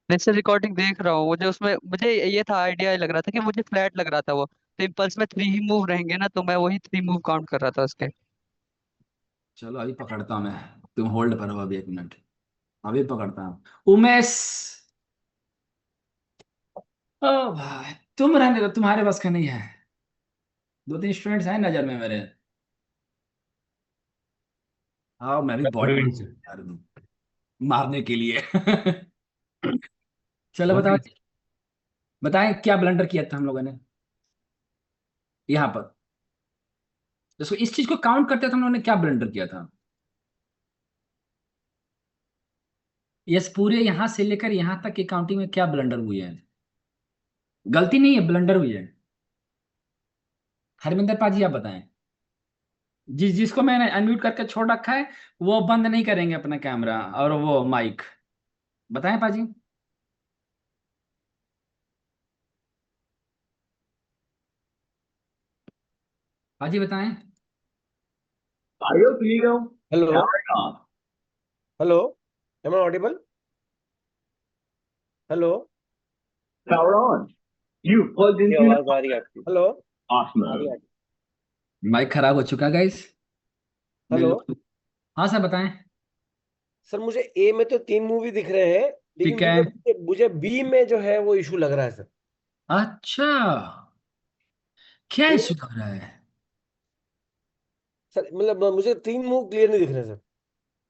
नहीं सर, रिकॉर्डिंग देख रहा हूँ। मुझे ये था, आइडिया लग रहा था कि मुझे फ्लैट लग रहा था वो। तो इम्पल्स में 3 ही मूव रहेंगे ना, तो मैं वही 3 मूव काउंट कर रहा था उसके। चलो अभी पकड़ता हूँ मैं। तुम होल्ड करो अभी 1 मिनट। अभी पकड़ता हूँ। उमेश। ओ भाई तुम रहने दो, तुम्हारे बस का नहीं है। 2-3 स्टूडेंट्स हैं नजर में मेरे। हाँ मैं भी बहुत तैयार हूँ मारने के लिए। चलो बताओ। बताएं क्या ब्लंडर किया था हम लोगों ने यहाँ पर। इसको इस चीज को काउंट करते थे हम लोगों ने, क्या ब्लंडर किया था? यस, पूरे यहाँ से लेकर यहाँ तक की काउंटिंग में क्या ब्लंडर हुई है? गलती नहीं है, ब्लंडर हुई है। हरमिंदर पाजी आप बताएं। जिसको मैंने अनम्यूट करके छोड़ रखा है वो बंद नहीं करेंगे अपना कैमरा और वो माइक। बताएं पाजी। पाजी बताएं। Audio video Hello, powered on. hello. Am I audible? Hello, Power on. You plugged ये into आवाज आ रही है आपकी। hello, off आ रही mode. है। माइक खराब हो चुका गाइस। मेरे हेलो। लोग। हाँ सर बताएं। सर मुझे ए में तो 3 मूवी दिख रहे हैं, लेकिन ठीक है। मुझे बी में जो है वो इशू लग रहा है सर। अच्छा, क्या ए इशू लग रहा है? सर मतलब मुझे 3 मूव क्लियर नहीं दिख रहे सर।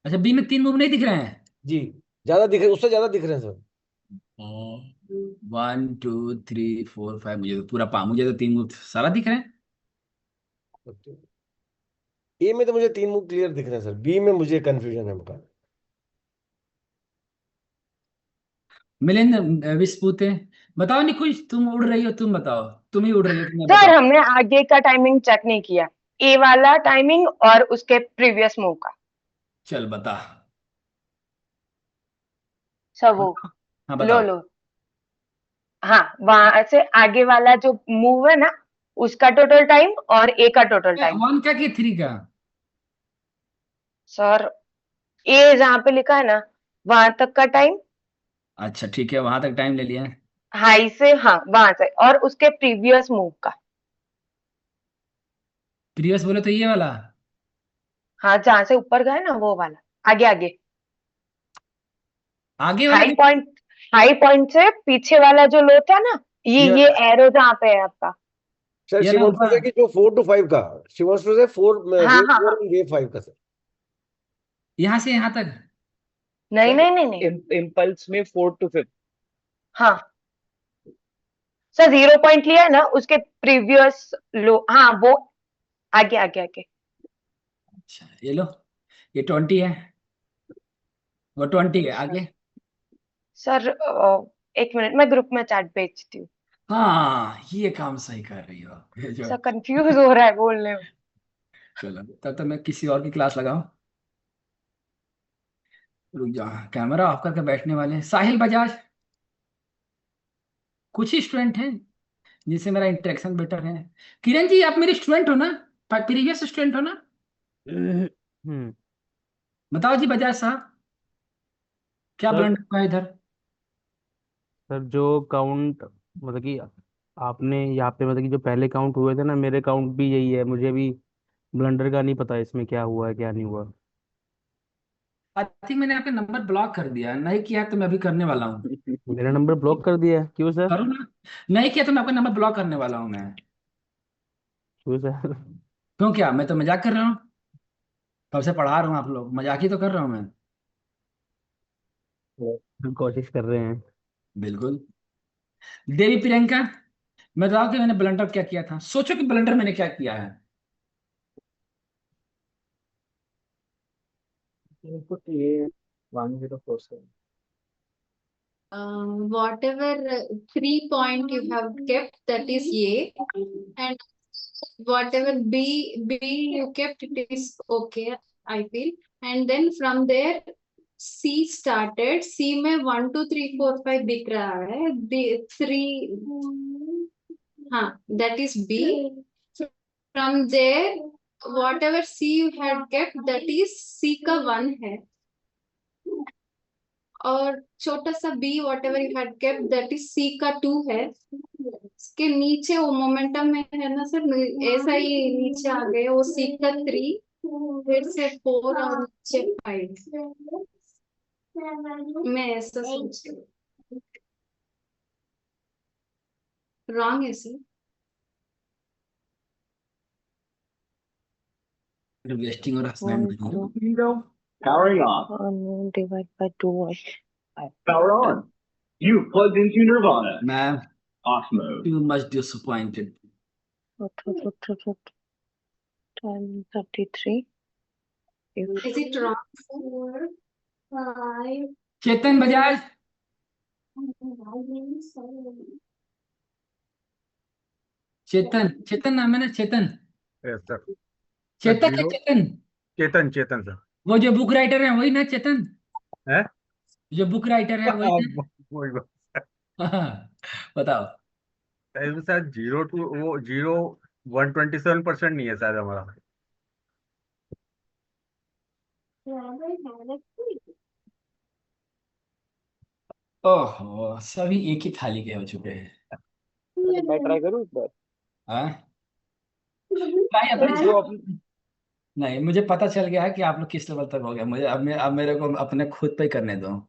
अच्छा, बी में 3 मूव नहीं दिख रहे हैं। जी, ज्यादा दिख रहे, उससे ज्यादा दिख रहे हैं सर। 1 2 3 4 5, मुझे तो 3 मूव सारा दिख रहे हैं। ए में तो मुझे 3 मूव क्लियर दिख रहे हैं सर, बी में मुझे कंफ्यूजन है बता। मिलिंद विस्पुते। बताओ नहीं कुछ, तुम उड़ रही हो, तुम बताओ। तुम ही उड़ रही हो, तुम्हें सर बताओ। हमने आगे का टाइमिंग चेक नहीं किया, ए वाला टाइमिंग और उसके प्रीवियस मूव का। चल बता। सब वो हाँ लो बताओ। लो। हाँ, वहां से आगे वाला जो मूव है ना, उसका टोटल टाइम और ए का टोटल टाइम। 1 का कि 3 का? सर ए जहाँ पे लिखा है ना, वहां तक का टाइम। अच्छा ठीक है, वहां तक टाइम ले लिया है। हाई से, हाँ वहां से, और उसके प्रीवियस मूव का। प्रीवियस बोले तो ये वाला। हाँ, जहां से ऊपर गए ना वो वाला, आगे आगे। आगे वाला हाई पॉइंट, हाई पॉइंट से पीछे वाला जो लो था ना, ये एरो जहाँ पे है आपका। सर ये ना शिवांशु से ऊपर कि जो 4 to 5 का, शिवांशु से 4 हाँ वेव हाँ 4 हाँ। और वेव 5 का सर। यहाँ से यहाँ तक। नहीं सर नहीं नहीं नहीं। इम्पल्स में 4 to 5। हाँ सर 0 पॉइंट लिया है ना, उसके प्रीवियस लो, हाँ वो आगे आगे आगे। अच्छा ये लो, ये 20 है, वो 20 है, आगे। सर एक मिनट, मैं ग्रुप में चैट भेजती हूँ। हाँ ये काम सही कर रही हो, ये जो। सर कंफ्यूज हो रहा है बोलने में। चलो तब तक मैं किसी और की क्लास लगाऊं। रुक जाओ, कैमरा ऑफ करके बैठने वाले हैं। साहिल बजाज, कुछ ही स्टूडेंट हैं जिनसे मेरा इंटरेक्शन बेटर है। किरण जी आप मेरे स्टूडेंट हो ना, प्रीवियस स्टूडेंट हो ना? बताओ जी बजाज साहब, क्या सर ब्लंडर हुआ है इधर? सर जो काउंट मतलब कि आपने यहाँ पे मतलब कि जो पहले काउंट हुए थे ना, मेरे काउंट भी यही है। मुझे भी ब्लंडर का नहीं पता इसमें क्या हुआ है क्या नहीं हुआ। आई थिंक मैंने आपका नंबर ब्लॉक कर दिया, नहीं किया तो मैं अभी करने वाला हूँ। मेरा नंबर ब्लॉक कर दिया है? क्यों सर? करूँ ना? नहीं किया तो मैं आपका नंबर ब्लॉक करने वाला हूँ मैं। क्यों सर? क्यों, क्या मैं तो मजाक कर रहा हूँ? कब से पढ़ा रहा हूँ, आप लोग मजाक ही तो कर रहा हूँ मैं। हम कोशिश कर रहे हैं। बिल्कुल। देवी प्रियंका, मैं बताऊँ कि मैंने ब्लंडर क्या किया था? सोचो कि ब्लंडर मैंने क्या किया है। ये 1047. Whatever 3 point you have kept, that is A, and whatever B you kept, it is okay, I feel. And then from there C started. C में 1 2 3 4 5 दिख रहा है, the 3, हाँ, that is B. From there whatever C you had kept, that is C का 1 है, और छोटा सा B whatever you had kept, that is C का 2 है। इसके नीचे वो मोमेंटम में है ना सर, ऐसा ही नीचे आ गए, वो C का 3, फिर से 4 और नीचे 5। मैं ऐसा सोच रही हूँ, रॉन्ग है सर। वेस्टिंग और husband Powering on. Divide by 2. Power on. You've plugged into Nirvana. Ma'am, Off mode. too much disappointed. 33. Is it wrong? 4 5 चेतन बजाज, चेतन नाम है ना, चेतन? Yes sir. चेतन है, चेतन। चेतन सर। वो जो बुक राइटर है वही ना चेतन? है जो बुक राइटर है वही ना? वही हाँ, बताओ। सर 0 to वो 127% नहीं है शायद हमारा। ओहो, सभी एक ही थाली के हो चुके हैं। मैं ट्राई करूँ एक बार? हाँ भाई, अपने सर जो आप नहीं, मुझे पता चल गया है कि आप लोग किस लेवल तक हो गए। मुझे अब मेरे को अपने खुद पे ही करने दो।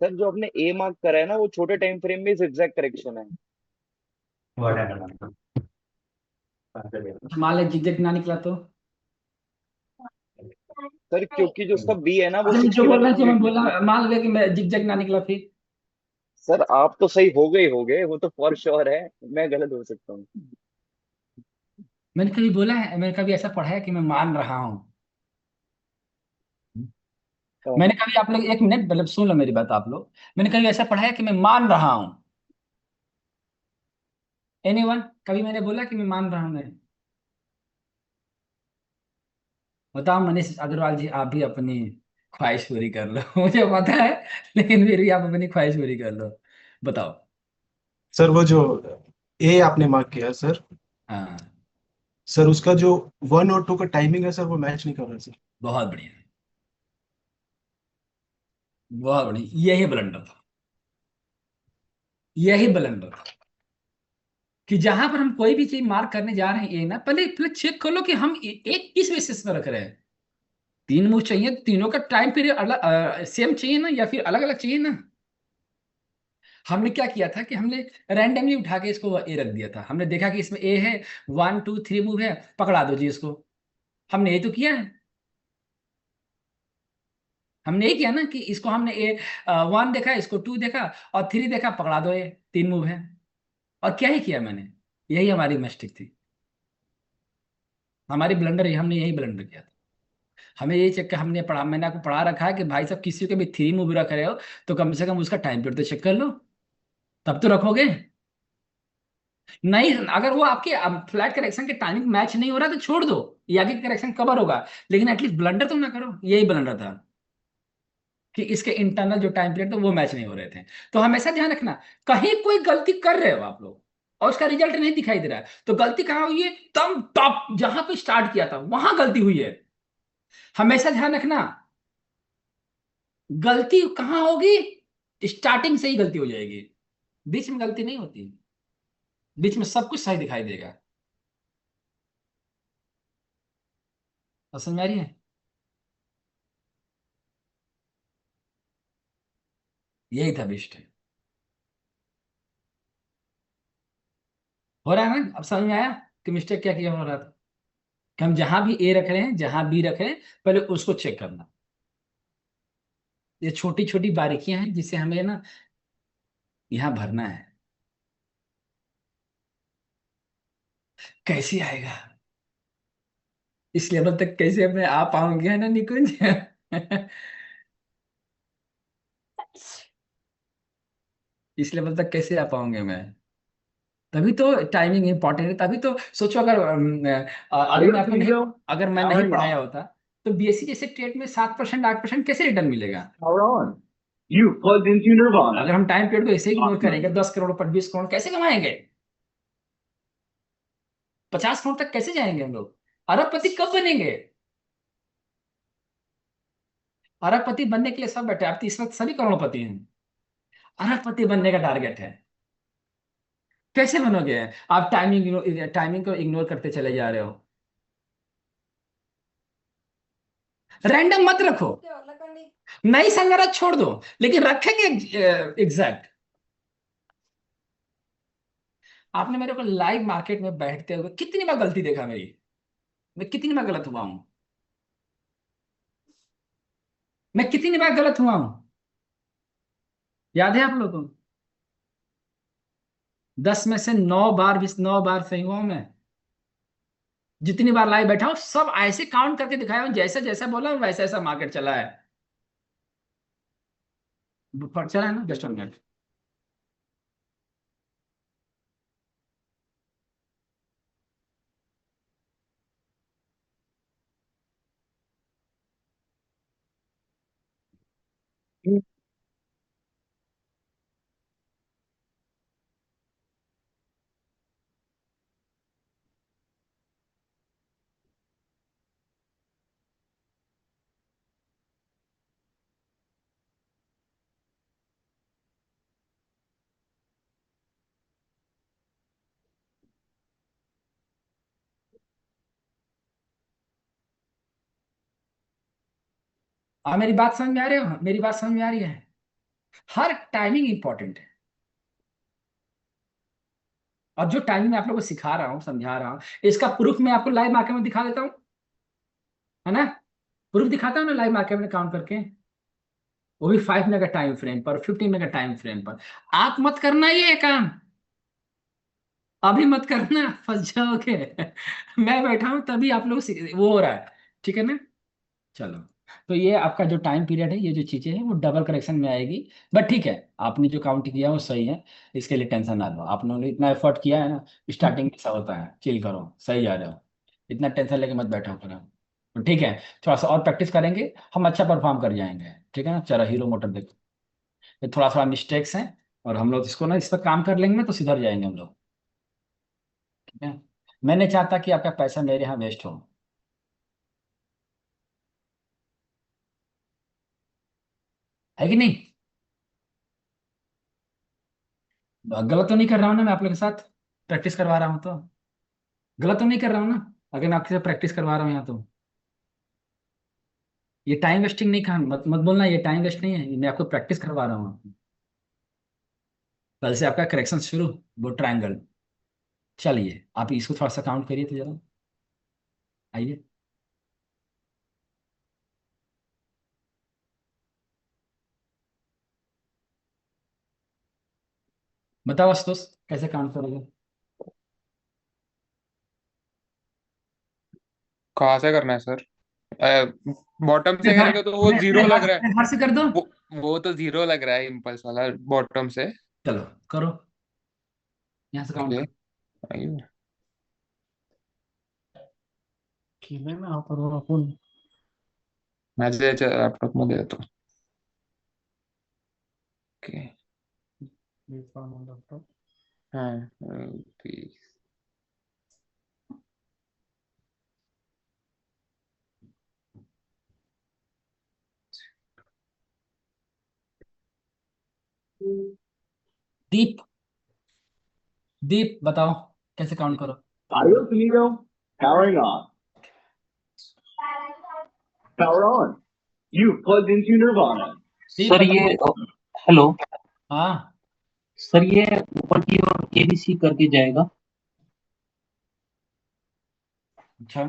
सर जो आपने ए मार्क करा है ना, वो छोटे टाइम फ्रेम में zigzag करेक्शन है। मान लो जिगजैग ना निकला तो? सर क्योंकि जो उसका बी है ना वो जो 61 बोलना चाहिए मैं यूनिट। बोला, मान लिया कि मैं जिगजैग ना निकला फिर। सर आप तो सही हो गए वो तो फॉर श्योर है, मैं गलत हो सकता हूँ। मैंने कभी बोला है, मैंने कभी ऐसा पढ़ा है कि मैं मान रहा हूँ? मैंने कभी, आप लोग एक मिनट मतलब सुन लो मेरी बात आप लोग, मैंने कभी ऐसा पढ़ा है कि मैं मान रहा हूँ? एनीवन, कभी मैंने बोला कि मैं मान रहा हूँ? मैं बताओ मनीष अग्रवाल जी, आप भी अपनी ख्वाहिश पूरी कर लो। मुझे पता है, लेकिन फिर भी आप अपनी ख्वाहिश पूरी कर लो। बताओ। सर वो जो ए आपने मार्क किया सर, हाँ, सर उसका जो 1 और 2 का टाइमिंग है सर, वो मैच नहीं कर रहा सर। बहुत बढ़िया, बहुत बढ़िया, यही ब्लंडर था, यही ब्लंडर था कि जहां पर हम कोई भी चीज मार्क करने जा रहे हैं ए ना, पहले चेक कर लो कि हम एक किस बेसिस पर रख रहे हैं। 3 मूव चाहिए, तीनों का टाइम पीरियड अलग सेम चाहिए ना, या फिर अलग अलग चाहिए ना? हमने क्या किया था कि हमने रैंडमली उठा के इसको ए रख दिया था। हमने देखा कि इसमें ए है, 1 2 3 मूव है, पकड़ा दो जी इसको। हमने ये तो किया है, हमने ये किया ना कि इसको हमने ए 1 देखा, इसको 2 देखा और 3 देखा, पकड़ा दो, ये 3 मूव है। और क्या ही किया मैंने, यही हमारी मिस्टेक थी, हमारी ब्लंडर, हमने यही ब्लंडर किया था। हमें यही चेक कर, हमने पढ़ा, मैंने आपको पढ़ा रखा है कि भाई साहब किसी के भी 3 मूव रख रहे हो तो कम से कम उसका टाइम पीरियड तो चेक कर लो, तब तो रखोगे। नहीं, अगर वो आपके फ्लैट करेक्शन के टाइमिंग मैच नहीं हो रहा तो छोड़ दो, ये आगे करेक्शन कवर होगा, लेकिन एटलीस्ट ब्लंडर तो ना करो। यही ब्लंडर था कि इसके इंटरनल जो टाइम पीरियड थे वो मैच नहीं हो रहे थे। तो हमेशा ध्यान रखना, कहीं कोई गलती कर रहे हो आप लोग और उसका रिजल्ट नहीं दिखाई दे रहा है, तो गलती कहाँ हुई है, एकदम टॉप जहां पे स्टार्ट किया था वहां गलती हुई है। हमेशा ध्यान रखना, गलती कहाँ होगी, स्टार्टिंग से ही गलती हो जाएगी, बीच में गलती नहीं होती, बीच में सब कुछ सही दिखाई देगा। तो समझ में आ रही है, यही था बेस्ट। हो रहा है ना, अब समझ में आया कि मिस्टेक क्या किया हो रहा था, कि हम जहां भी ए रख रहे हैं, जहां बी रख रहे हैं, पहले उसको चेक करना। ये छोटी छोटी बारीकियां हैं जिसे हमें ना यहाँ भरना है। कैसे आएगा, इस लेवल तक कैसे मैं आ पाऊंगी, है ना निकुंज? इस लेवल तक कैसे आ पाऊंगे मैं? तभी तो टाइमिंग इंपॉर्टेंट है, तभी तो सोचो अगर अभी मैं आपको नहीं, अगर मैं नहीं पढ़ाया होता तो बीएससी जैसे ट्रेड में 7% 8% कैसे रिटर्न मिलेगा? Power on. You plugged into Nirvana. अगर हम टाइम पीरियड को ऐसे ही इग्नोर करेंगे, 10 करोड़ पर 20 करोड़ कैसे कमाएंगे? 50 करोड़ तक कैसे जाएंगे हम लोग? अरबपति कब बनेंगे? अरबपति बनने के लिए सब बैठे, आप तो इस वक्त सभी करोड़पति हैं, अरबपति बनने का टारगेट है। कैसे बनोगे? आप टाइमिंग को इग्नोर करते चले जा रहे हो। रैंडम मत रखो, नहीं संगरा छोड़ दो, लेकिन रखेंगे एग्जैक्ट। आपने मेरे को लाइव मार्केट में बैठते हुए कितनी बार गलती देखा मेरी, मैं कितनी बार गलत हुआ हूं, मैं कितनी बार गलत हुआ हूं, याद है आप लोगों को? 10 में से 9 बार, 9 बार सही हुआ हूं मैं। जितनी बार लाइव बैठा हूं सब ऐसे काउंट करके दिखाया हूं, जैसा जैसा बोला वैसा ऐसा मार्केट चला है। चला है ना, जस्ट वन मिनट। मेरी बात समझ में आ रही हो, मेरी बात समझ में आ रही है? हर टाइमिंग इंपॉर्टेंट है, और जो टाइमिंग मैं आप लोगों को सिखा रहा हूँ, समझा रहा हूँ, इसका प्रूफ मैं आपको लाइव मार्केट में दिखा देता हूँ, है ना? प्रूफ दिखाता हूँ ना लाइव मार्केट में काउंट करके, वो भी 5 मिनट का टाइम फ्रेम पर, 15 मिनट का टाइम फ्रेम पर। आप मत करना ये काम, अभी मत करना, फंस जाओगे। मैं बैठा हूं तभी आप लोग वो हो रहा है, ठीक है ना? चलो, तो ये आपका जो टाइम पीरियड है, ये जो चीजें हैं वो डबल करेक्शन में आएगी, बट ठीक है, आपने जो काउंट किया वो सही है, इसके लिए टेंशन ना लो। आप लोगों ने इतना एफर्ट किया है ना, स्टार्टिंग में सब होता है, चिल करो, सही जा रहे हो, इतना टेंशन लेके मत बैठो करो, तो ठीक है, थोड़ा सा और प्रैक्टिस करेंगे, हम अच्छा परफॉर्म कर जाएंगे, ठीक है ना? चलो हीरो मोटर देखो, ये थोड़ा थोड़ा मिस्टेक्स हैं, और हम लोग इसको ना, इस पर काम कर लेंगे ना तो सुधर जाएंगे हम लोग, ठीक है? मैं नहीं चाहता कि आपका पैसा मेरे यहाँ वेस्ट हो, है कि नहीं? गलत तो नहीं कर रहा हूँ ना मैं आप लोग के साथ, प्रैक्टिस करवा रहा हूँ तो गलत तो नहीं कर रहा हूँ ना, अगर मैं आपके साथ प्रैक्टिस करवा रहा हूँ यहाँ तो? ये टाइम वेस्टिंग नहीं, कहा मत मत बोलना, ये टाइम वेस्ट नहीं है, ये मैं आपको प्रैक्टिस करवा रहा हूँ। कल से आपका करेक्शन शुरू, वो ट्रायंगल। चलिए आप इसको थोड़ा सा काउंट करिए तो जरा, आइए। बताओ आशुतोष, कैसे काउंट करोगे? कहाँ से करना है सर? बॉटम से घर करेंगे तो वो अपने जीरो लग रहा अपने है। घर से कर दो। वो तो जीरो लग रहा है इम्पल्स वाला बॉटम से। चलो करो, यहाँ से काउंट ओके, करो। आइए। किले में आप और अपन। मैं दे लैपटॉप में दे तो। ओके। हाँ, please। दीप, दीप बताओ कैसे काउंट करो? Adios, amigo. Powering on. Power on. You've plugged into Nirvana. Deep sir बताओ। ये हेलो हाँ सर, ये ऊपर की ओर एबीसी करके जाएगा। अच्छा,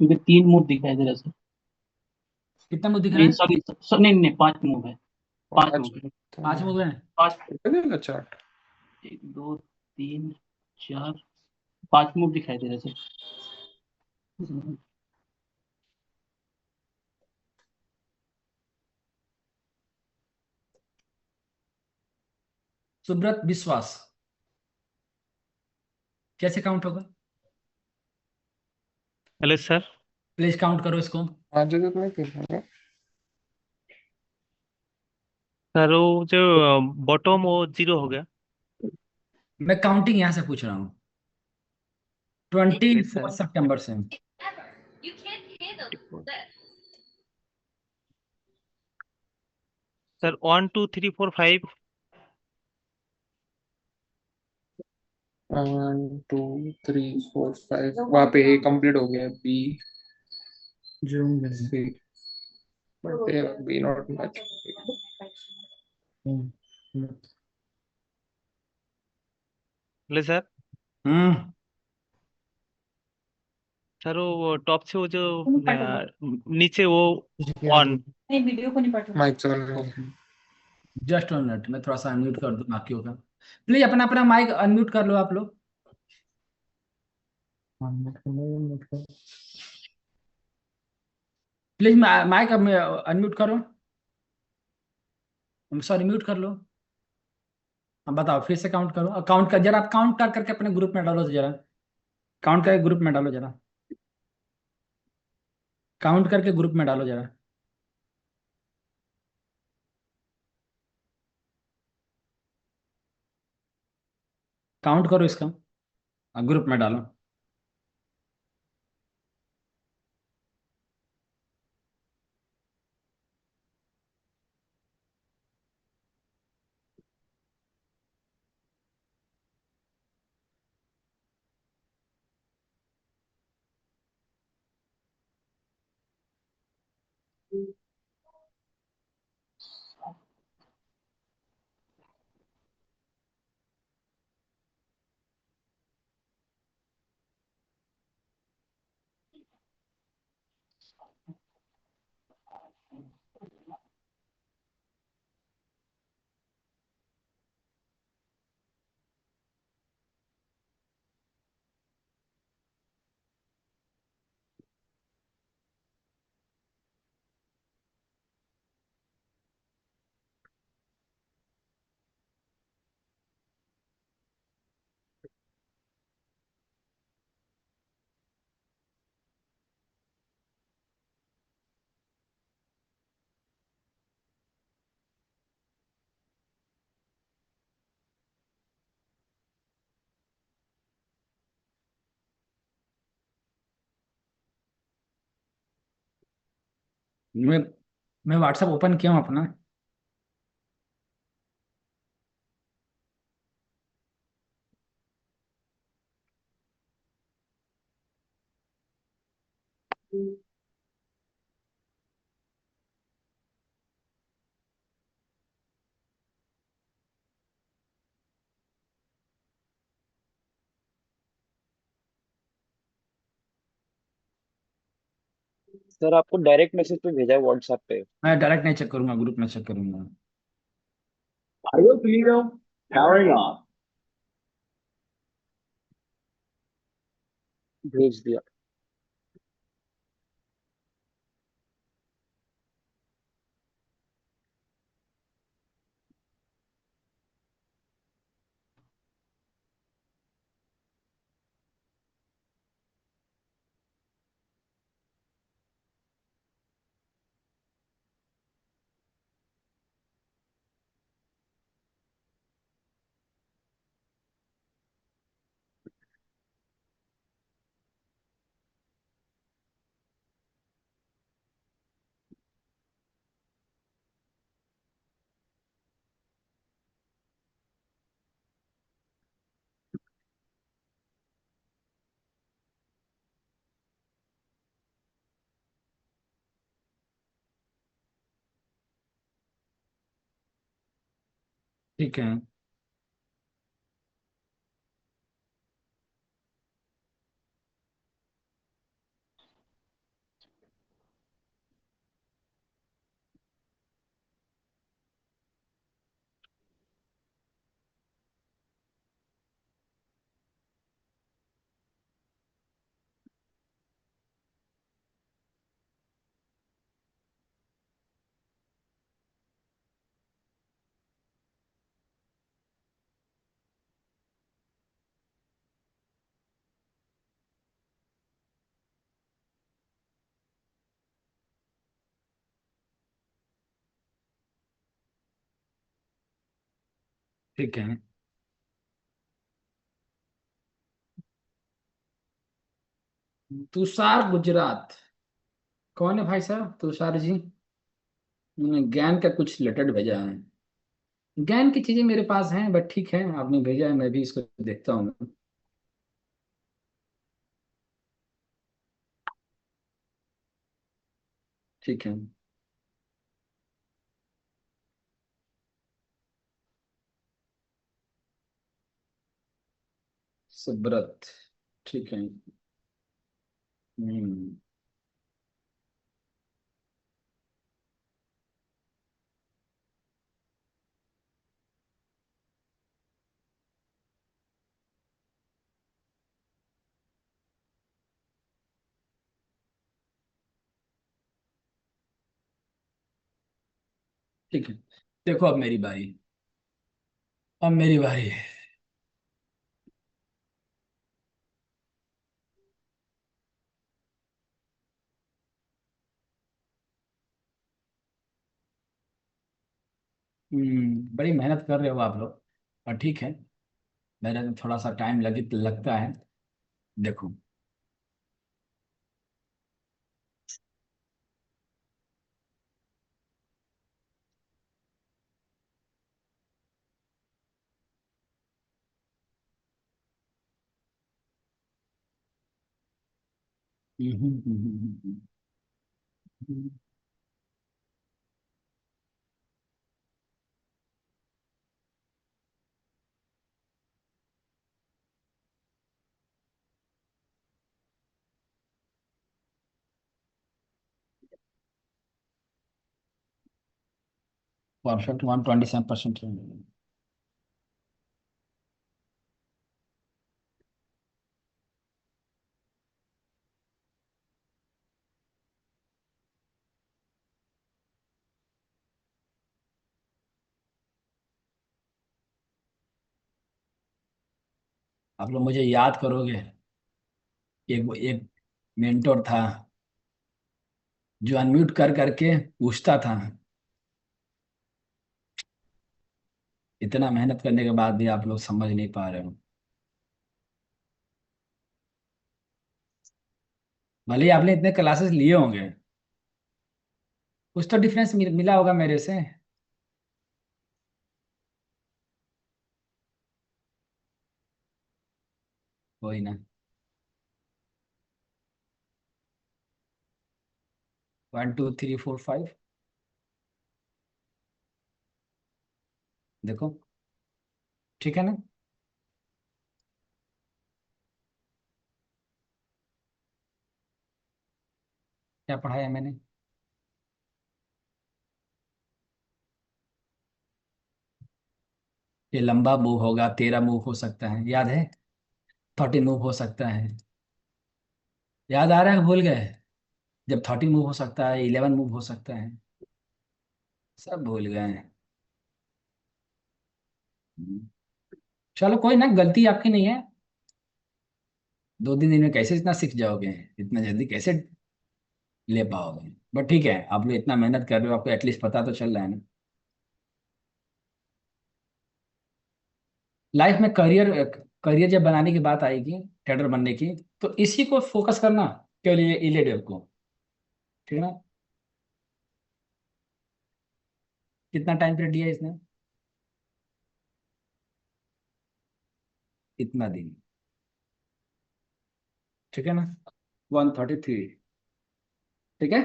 क्योंकि 3 मूव दिखाई दे रहा है सर। कितना मुंह दिख रहा नहीं है? सॉरी सर, नहीं नहीं 5 मूव है। 5 मूव है। 5 मुंह है। 5, चार्ट। 1 2 3 4, 5 मूव दिखाई दे रहा है सर। सुब्रत विश्वास, कैसे काउंट होगा? Hello sir. प्लीज काउंट करो इसको। आज जरूरत नहीं फिर। सर वो जो बॉटम वो 0 हो गया। मैं काउंटिंग यहाँ से पूछ रहा हूँ, प्लीज 24 सर। सितंबर से। सर 1 2 3 4 5। 1 2 3 4 5 वहाँ पे ए कंप्लीट हो गया। B C, but B not much. Hello sir. Hmm. Sir वो टॉप से वो जो नीचे वो 1। माइक चल। जस्ट 1 मिनट, मैं थोड़ा सा अनम्यूट कर दूं बाकियों का। प्लीज अपना अपना माइक अनम्यूट कर लो आप लोग। प्लीज माइक अनम्यूट करो, सॉरी म्यूट कर लो। अब बताओ, फिर से काउंट करो, काउंट कर जरा, आप काउंट कर करके अपने ग्रुप में डालो तो जरा, काउंट करके ग्रुप में डालो जरा, काउंट करके ग्रुप में डालो जरा। काउंट करो इसका, ग्रुप में डालो। मैं मैं व्हाट्सएप ओपन किया हूँ अपना। सर आपको डायरेक्ट मैसेज पे भेजा है व्हाट्सएप पे। मैं डायरेक्ट नहीं चेक करूंगा, ग्रुप में चेक करूंगा। Io powering on. भेज दिया। ठीक है। ठीक है। तुषार गुजरात कौन है भाई साहब? तुषार जी, ज्ञान का कुछ रिलेटेड भेजा है। ज्ञान की चीजें मेरे पास हैं, बट ठीक है, आपने भेजा है, मैं भी इसको देखता हूँ। ठीक है। सुब्रत। ठीक है। हम्म। ठीक है, देखो अब मेरी बारी। अब मेरी बारी है। बड़ी मेहनत कर रहे हो आप लोग, और ठीक है, मेरे में थोड़ा सा टाइम लगता है। देखो। परफेक्ट 127%। आप लोग मुझे याद करोगे, एक मेंटोर था जो अनम्यूट कर करके पूछता था। इतना मेहनत करने के बाद भी आप लोग समझ नहीं पा रहे हो। भले ही आपने इतने क्लासेस लिए होंगे, कुछ तो डिफरेंस मिला होगा मेरे से। कोई ना। 1 2 3 4 5। देखो। ठीक है ना? क्या पढ़ाया मैंने? ये लंबा मूव होगा, 13 मूव हो सकता है, याद है? 30 मूव हो सकता है, याद आ रहा है? भूल गए? जब 30 मूव हो सकता है, 11 मूव हो सकता है, सब भूल गए हैं। हम्म। चलो कोई ना, गलती आपकी नहीं है। 2-3 दिन में कैसे इतना सीख जाओगे? इतना जल्दी कैसे ले पाओगे? बट ठीक है, आप लोग इतना मेहनत कर रहे हो, आपको एटलीस्ट पता तो चल रहा है ना। लाइफ में करियर, करियर जब बनाने की बात आएगी, ट्रेडर बनने की, तो इसी को फोकस करना, केवल ये इलेटिव को। ठीक है ना? कितना टाइम पीरियड दिया इसने? इतना दिन। ठीक है ना? 133। ठीक है।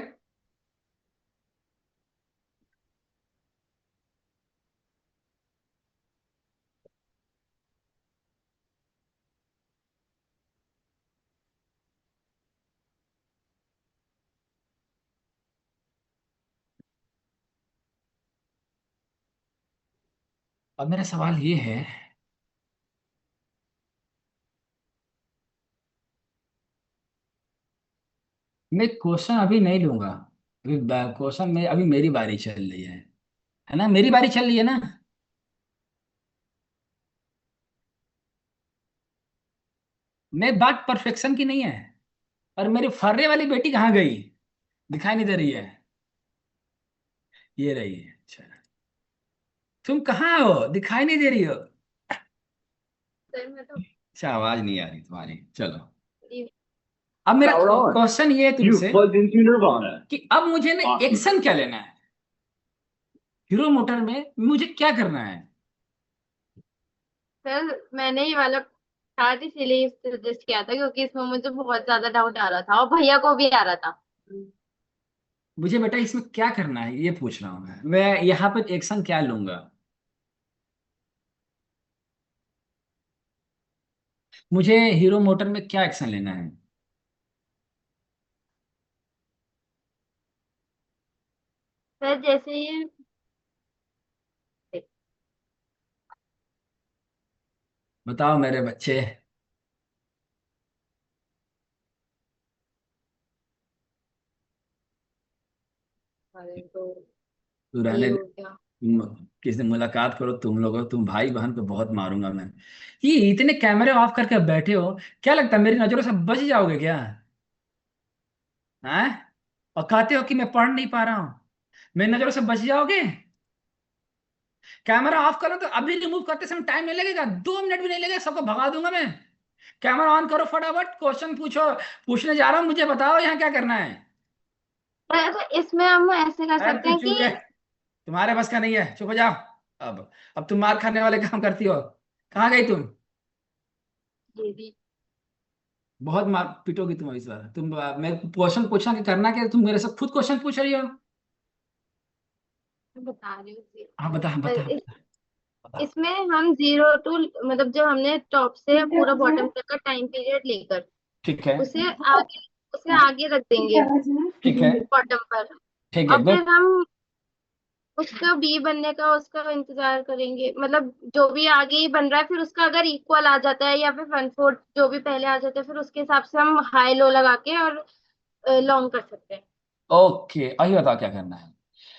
अब मेरा सवाल ये है, मैं क्वेश्चन अभी नहीं लूंगा। अभी क्वेश्चन में अभी मेरी बारी चल रही है ना? मेरी बारी चल रही है ना? मैं बात परफेक्शन की नहीं है। और मेरी फर्रे वाली बेटी कहाँ गई? दिखाई नहीं दे रही है? ये रही है। अच्छा, तुम कहाँ हो? दिखाई नहीं दे रही हो? सर मैं तो अच्छा, आवाज नहीं आ रही तुम्हारी। चलो, अब मेरा Power on. क्वेश्चन ये है You've तुमसे plugged into Nirvana. कि अब मुझे ना Awesome. एक्शन क्या लेना है? हीरो मोटर में मुझे क्या करना है? सर मैंने ये वाला चार्ट इसीलिए सजेस्ट किया था क्योंकि इसमें मुझे बहुत ज्यादा डाउट आ रहा था और भैया को भी आ रहा था। मुझे बेटा इसमें क्या करना है ये पूछ रहा हूँ मैं यहाँ पर एक्शन क्या लूंगा? मुझे हीरो मोटर में क्या एक्शन लेना है? सर जैसे ये बताओ मेरे बच्चे। अरे तो तू ये रहने दे। हो गया। किसी दिन मुलाकात करो तुम लोग, तुम भाई बहन को बहुत मारूंगा मैं। ये इतने कैमरे ऑफ करके बैठे हो, क्या लगता है मेरी नजरों से बच जाओगे क्या? हैं? और कहते हो कि मैं पढ़ नहीं पा रहा हूँ, मेरी नजरों से बच जाओगे? कैमरा ऑफ करो तो अभी रिमूव करते समय टाइम नहीं लगेगा, 2 मिनट भी नहीं लगेगा, सबको भगा दूंगा मैं। कैमरा ऑन करो फटाफट, क्वेश्चन पूछो। पूछने जा रहा हूँ, मुझे बताओ यहाँ क्या करना है? सर तो इसमें हम ऐसे कर अरे सकते तू हैं चुप कि रहे, तुम्हारे बस का नहीं है, चुप हो जाओ। अब तुम मार खाने वाले काम करती हो। कहाँ गई तुम? जी बहुत मार पीटोगी तुम इस बार। तुम मैं क्वेश्चन पूछना कि करना क्या, तुम मेरे से खुद क्वेश्चन पूछ रही हो। मैं बता रही हूँ जी। हाँ बता बता बता। इसमें हम 0 to मतलब जो हमने टॉप से पूरा बॉटम तक का टाइम पीरियड लेकर ठीक है। उसे आगे उसे आगे रख देंगे ठीक है। बॉटम पर। ठीक है और फिर हम उसका बी बनने का उसका इंतजार करेंगे, मतलब जो भी आगे ही बन रहा है फिर उसका अगर इक्वल आ जाता है या फिर 1/4 जो भी पहले आ जाता है फिर उसके हिसाब से हम हाई लो लगा के और लॉन्ग कर सकते हैं। ओके, अभी बताओ क्या करना है।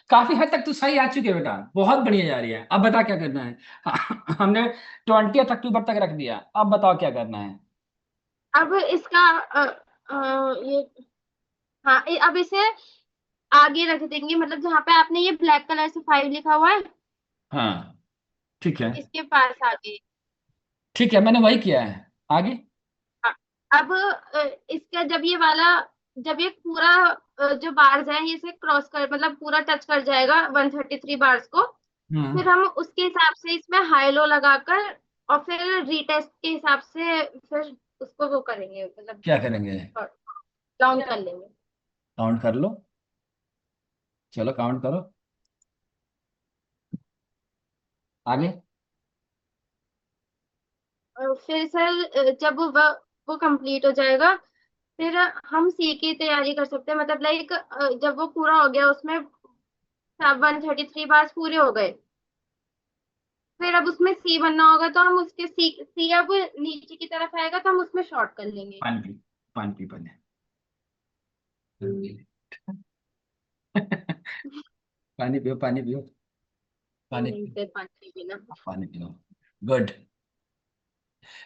काफी हद तक तू सही आ चुकी है बेटा, बहुत बढ़िया जा रही है। अब बता क्या करना है। हमने 20 अक्टूबर तक रख दिया, अब बताओ क्या करना है। अब इसका ये हाँ अब इसे आगे रख देंगे, मतलब जहाँ पे आपने ये ब्लैक कलर से 5 लिखा हुआ है हाँ ठीक है। इसके पास आगे। ठीक है, मैंने वही किया है। आगे? हाँ, अब इसका जब ये वाला जब ये पूरा जो बार्स है ये से क्रॉस कर मतलब पूरा टच कर जाएगा 133 बार्स को, हम्म। फिर हम उसके हिसाब से इसमें हाई लो लगाकर और फिर रीटेस्ट के हिसाब से फिर उसको वो करेंगे, मतलब क्या करेंगे? काउंट कर लेंगे। काउंट कर लो। चलो काउंट करो। आगे? और फिर सर जब वो कंप्लीट हो जाएगा फिर हम सी की तैयारी कर सकते हैं, मतलब लाइक जब वो पूरा हो गया, उसमें 133 बार्स पूरे हो गए, फिर अब उसमें सी बनना होगा, तो हम उसके सी अब नीचे की तरफ आएगा तो हम उसमें शॉर्ट कर लेंगे। पानी पी बने। पानी पियो, पानी पियो, पानी नहीं पियो, सर, पानी पीना। पानी पियो। गुड।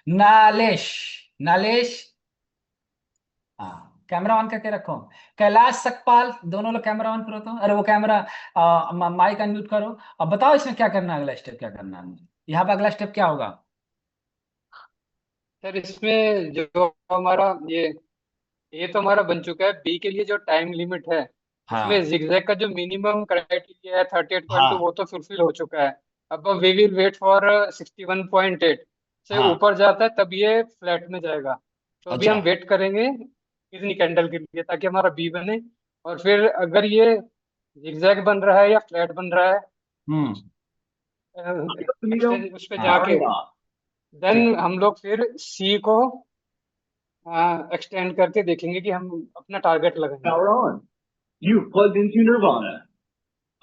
नालेश, नालेश, हाँ कैमरा ऑन करके रखो। कैलाश सकपाल, दोनों लोग कैमरा ऑन करो तो, अरे वो कैमरा माइक अनम्यूट करो। अब बताओ इसमें क्या करना है, अगला स्टेप क्या करना है, यहाँ पे अगला स्टेप क्या होगा? सर इसमें जो हमारा ये तो हमारा बन चुका है। बी के लिए जो टाइम लिमिट है, उसमें हाँ जिगजैग का जो मिनिमम क्राइटेरिया है 38.2, हाँ वो तो फुलफिल हो चुका है। अब वी विल वेट फॉर 61.8 से हाँ। ऊपर जाता है तब ये फ्लैट में जाएगा। तो अभी अच्छा। हम वेट करेंगे इतनी कैंडल के लिए ताकि हमारा बी बने, और फिर अगर ये जिगजैग बन रहा है या फ्लैट बन रहा है हम्म। उस पे हाँ जाके ठीक। देन हम लोग फिर सी को एक्सटेंड करके देखेंगे कि हम अपना टारगेट लगाएंगे। Power on. You've plugged into Nirvana.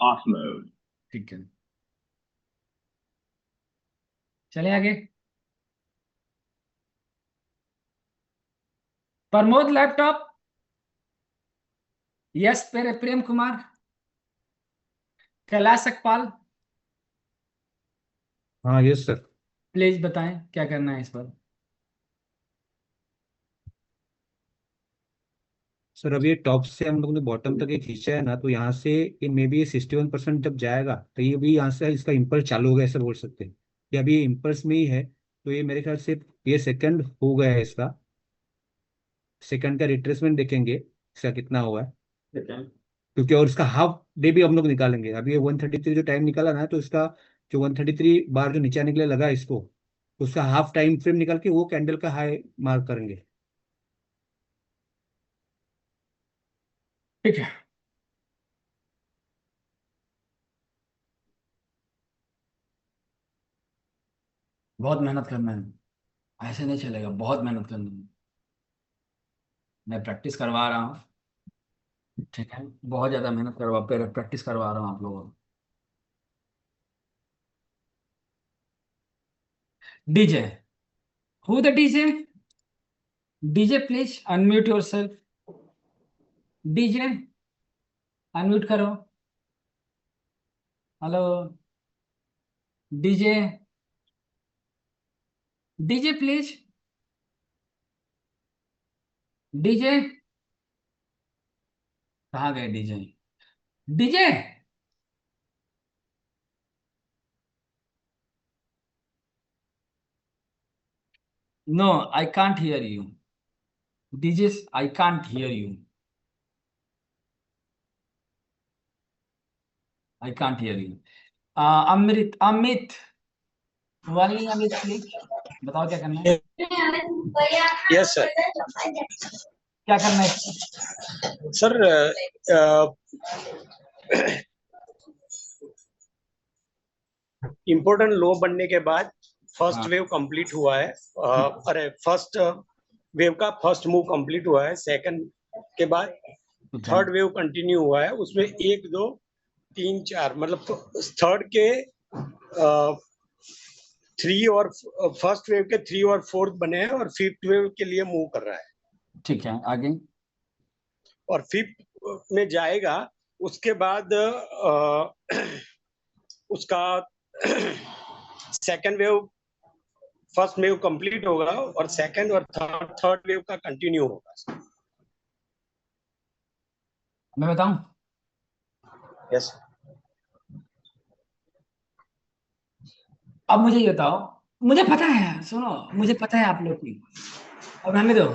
Off mode. ठीक है, चले आगे। प्रमोद लैपटॉप, यस प्रेम कुमार, कैलाश सकपाल, हाँ यस सर। प्लीज बताएं क्या करना है इस पर। सर अभी ये टॉप से हम लोग ने बॉटम तक ये खींचा है ना, तो यहाँ से ये मे बी 61% जब जाएगा तो ये भी यहाँ से इसका इम्पल्स चालू हो गया ऐसा बोल सकते हैं। ये अभी इम्पल्स में ही है, तो ये मेरे ख्याल से ये सेकंड हो गया है इसका। सेकंड का रिट्रेसमेंट देखेंगे इसका कितना हुआ है, क्योंकि और इसका हाफ डे भी हम लोग निकालेंगे। अभी ये 133 जो टाइम निकाला ना, तो इसका जो 133 बार जो नीचे निकले लगा इसको, तो उसका हाफ टाइम फ्रेम निकाल के वो कैंडल का हाई मार्क करेंगे। ठीक है, बहुत मेहनत करना है, ऐसे नहीं चलेगा, बहुत मेहनत करना है। मैं प्रैक्टिस करवा रहा हूँ, ठीक है, बहुत ज्यादा मेहनत करवा प्रैक्टिस करवा रहा हूँ आप लोगों को। DJ, who the DJ? DJ please unmute yourself. DJ unmute करो। Hello DJ, DJ please, DJ कहाँ गए DJ? DJ no, I can't hear you. DJ I can't hear you, I can't hear you. Amrit, Amit, वाली Amit please बताओ क्या करना है। Yes sir. क्या करना है इसमें? सर इम्पोर्टेंट लो बनने के बाद फर्स्ट हाँ वेव कंप्लीट हुआ है। अरे फर्स्ट वेव का फर्स्ट मूव कंप्लीट हुआ है। सेकंड के बाद थर्ड वेव कंटिन्यू हुआ है। उसमें 1 2 3 4 मतलब थर्ड के 3 और फर्स्ट वेव के 3 और 4th बने हैं, और फिफ्थ वेव के लिए मूव कर रहा है। ठीक है, आगे। और फिफ्थ में जाएगा। उसके बाद उसका second wave first wave complete होगा, और सेकंड और थर्ड वेव का कंटिन्यू होगा। मैं बताऊं? यस। अब मुझे ये बताओ, मुझे पता है, सुनो, मुझे पता है आप लोग की, अब हमें दो।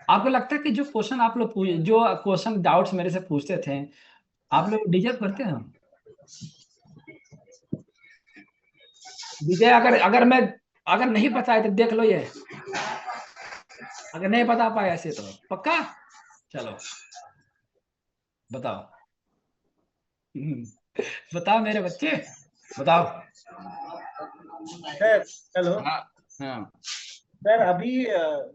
आपको लगता है कि जो क्वेश्चन आप लोग जो क्वेश्चन डाउट्स मेरे से पूछते थे, आप लोग डिजर्व करते हो? विजय, अगर नहीं पता है तो देख लो, ये अगर नहीं बता पाए ऐसे तो पक्का। चलो बताओ। बताओ मेरे बच्चे, बताओ। हेलो। हाँ हाँ सर अभी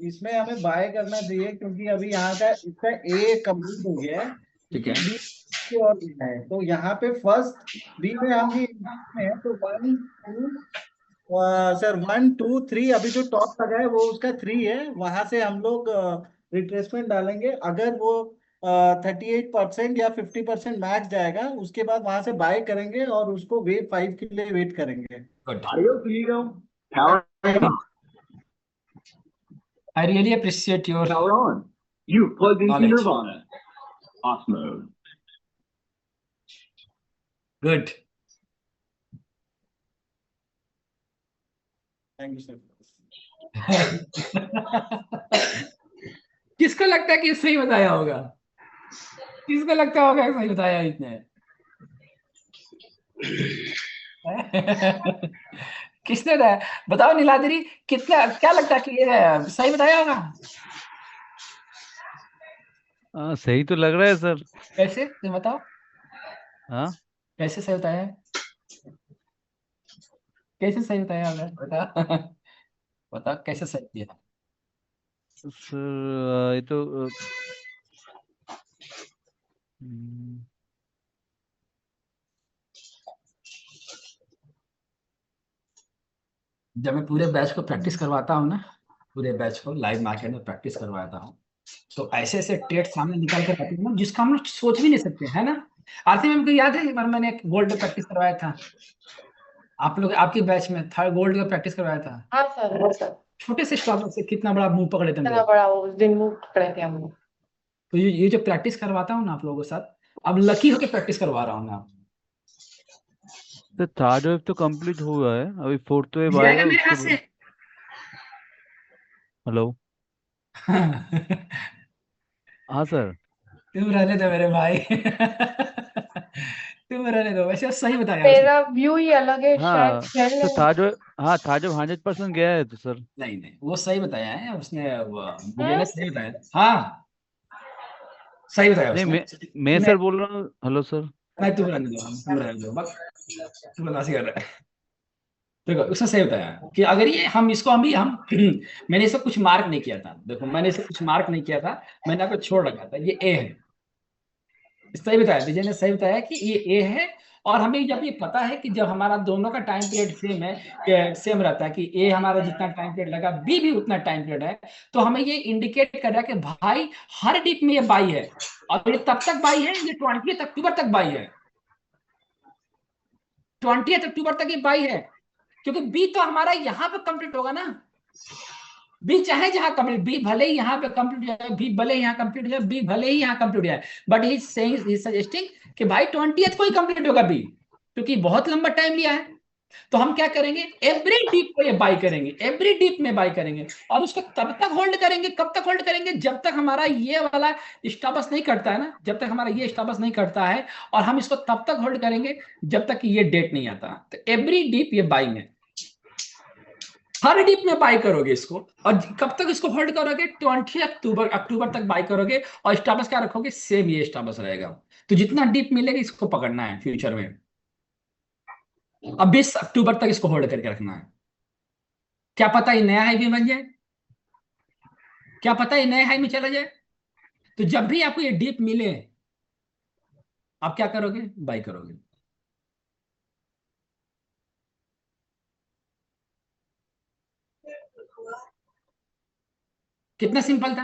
इसमें हमें बाय करना चाहिए क्योंकि अभी यहाँ का इसका ए कंप्लीट हो गया है, ठीक है। बी की और है, तो यहाँ पे फर्स्ट बी में हम भी में है, तो 1 2 सर 1 2 3 अभी जो टॉप लगा है वो उसका 3 है, वहां से हम लोग रिट्रेसमेंट डालेंगे, अगर वो 38% या 50% मैच जाएगा उसके बाद वहां से बाय करेंगे और उसको वेव 5 के लिए वेट करेंगे। I really appreciate your Power on. You've plugged into knowledge. Nirvana. Off mode. Good. Thank you sir. किसको लगता है कि सही बताया होगा? किसको लगता होगा कि सही बताया इसने? किसने बताया? बताओ नीलाद्री, कितना क्या लगता है कि ये सही बताया होगा? सही तो लग रहा है सर। कैसे, तुम बताओ हाँ कैसे सही बताया है? कैसे सही बताया होगा? बताओ बताओ कैसे सही किया? सर ये तो जब मैं पूरे बैच को प्रैक्टिस करवाता हूँ ना, पूरे बैच को लाइव मार्केट में प्रैक्टिस करवाता हूँ, तो ऐसे ऐसे ट्रेड सामने निकाल कर आते हैं ना जिसका हम लोग सोच भी नहीं सकते, है ना? आरती मैम को याद है एक बार मैंने एक गोल्ड पे प्रैक्टिस करवाया था, आप लोग आपके बैच में था, गोल्ड का प्रैक्टिस करवाया था। हाँ सर, हाँ सर, छोटे से स्टॉप से कितना बड़ा मुंह पकड़े थे हम इतना लोग। बड़ा वो उस दिन मुंह पकड़े थे हम लोग। तो ये जो प्रैक्टिस करवाता हूँ ना आप लोगों के साथ, अब लकी होकर प्रैक्टिस करवा रहा हूँ ना। तो थर्ड वेव तो कंप्लीट हुआ है, अभी फोर्थ वेव जाएगा आएगा मेरे हाथ उसके से। बाद। हेलो हाँ सर। तुम रहने दो मेरे भाई तुम रहने दो, वैसे सही बताया उसने। मेरा व्यू ही अलग है, शायद हाँ खेल तो थर्ड वेव, हाँ थर्ड वेव 100% गया है तो सर। नहीं नहीं, वो सही बताया है उसने, विजय ने सही बताया। हाँ सही बताया नहीं उसने। मैं सर बोल रहा हूँ। Hello sir. नहीं तुम रहने दो, तुम रहने दो, बस तुम बदमाशी कर रहे हैं। देखो उसने सही बताया कि अगर ये हम इसको हम भी हम मैंने इसे कुछ मार्क नहीं किया था, देखो मैंने इसे कुछ मार्क नहीं किया था, मैंने आपको छोड़ रखा था, ये ए है। सही बताया विजय ने, सही बताया कि ये ए है। और हमें जब ये पता है कि जब हमारा दोनों का टाइम पीरियड सेम है, सेम रहता है कि ए हमारा जितना टाइम पीरियड लगा, बी भी उतना टाइम पीरियड है, तो हमें ये इंडिकेट कर रहा है कि भाई हर डिप में ये बाई है, और ये तब तक बाई है, ये 20 अक्टूबर तक बाई है, 20 अक्टूबर तक ये बाई है, क्योंकि बी तो हमारा यहाँ पे कंप्लीट होगा ना। बी चाहे जहां कंप्लीट, बी भले ही यहाँ पे कंप्लीट हो जाए, बी भले ही यहाँ कंप्लीट हो जाए, बी भले ही यहाँ कंप्लीट हो जाए, बट ही सजेस्टिंग कि भाई 20th को ही कंप्लीट होगा बी, क्योंकि बहुत लंबा टाइम लिया है। तो हम क्या करेंगे, एवरी डीप को ये बाई करेंगे, एवरी डीप में बाई करेंगे, और उसको तब तक होल्ड करेंगे, कब तक होल्ड करेंगे, जब तक हमारा ये वाला स्टॉप नहीं करता है ना, जब तक हमारा ये स्टॉप नहीं करता है, और हम इसको तब तक होल्ड करेंगे जब तक कि ये डेट नहीं आता। तो एवरी डीप ये बाई में, हर डिप में बाय करोगे इसको, और कब तक इसको होल्ड करोगे, 20 अक्टूबर तक बाय करोगे, और स्टॉपस क्या रखोगे, सेम ये स्टॉपस रहेगा। तो जितना डिप मिलेगा इसको पकड़ना है फ्यूचर में, अब 20 अक्टूबर तक इसको होल्ड करके रखना है। क्या पता ये नया हाई भी बन जाए, क्या पता ये नए हाई में चला जाए। तो जब भी आपको ये डिप मिले आप क्या करोगे, बाय करोगे। कितना सिंपल था।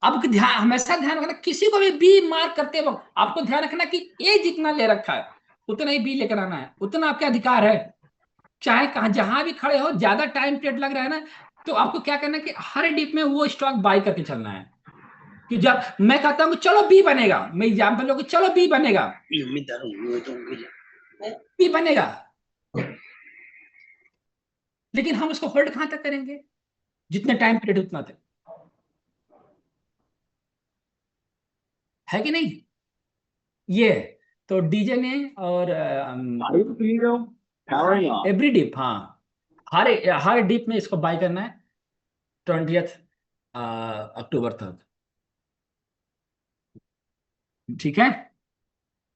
अब ध्यान, हमेशा ध्यान रखना, किसी को भी बी मार्क करते वक्त आपको ध्यान रखना कि ए जितना ले रखा है उतना ही बी लेकर आना है, उतना आपका अधिकार है। चाहे कहा जहां भी खड़े हो, ज्यादा टाइम पीरियड लग रहा है ना, तो आपको क्या करना है कि हर डिप में वो स्टॉक बाय करके चलना है। कि जब मैं कहता हूं चलो बी बनेगा, मैं एग्जाम्पल लो कि चलो बी बनेगा, बी बनेगा, लेकिन हम उसको होल्ड कहां तक करेंगे, जितने टाइम पीरियड उतना तक, है कि नहीं। ये तो डीजे ने और एवरी डिप, हाँ हर डिप में इसको बाय करना है 20 अक्टूबर तक। ठीक है,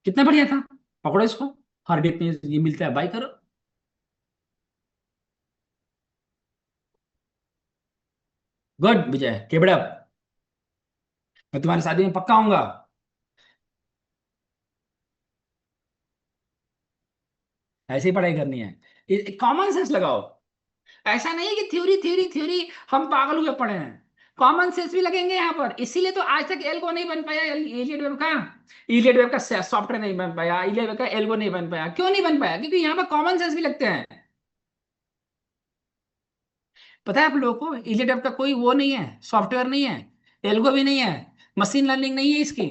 कितना बढ़िया था, पकड़ो इसको, हर डिप में ये मिलता है, बाय करो। Good Vijay, keep it up. मैं तुम्हारी शादी में पक्का आऊंगा। ऐसे ही पढ़ाई करनी है, कॉमन सेंस लगाओ। ऐसा नहीं है कि थ्योरी थ्योरी थ्योरी हम पागल हुए पड़े हैं, कॉमन सेंस भी लगेंगे यहाँ पर। इसीलिए तो आज तक एल्गो नहीं बन पाया, इलियट वेब का। इलियट वेब का सॉफ्टवेयर नहीं बन पाया, इलियट वेब का एल्गो नहीं बन पाया। क्यों नहीं बन पाया? क्योंकि यहाँ पर कॉमन सेंस भी लगते हैं। पता है आप लोगों को, इलियट वेब का कोई वो नहीं है, सॉफ्टवेयर नहीं है, एल्गो भी नहीं है, मशीन लर्निंग नहीं है इसकी।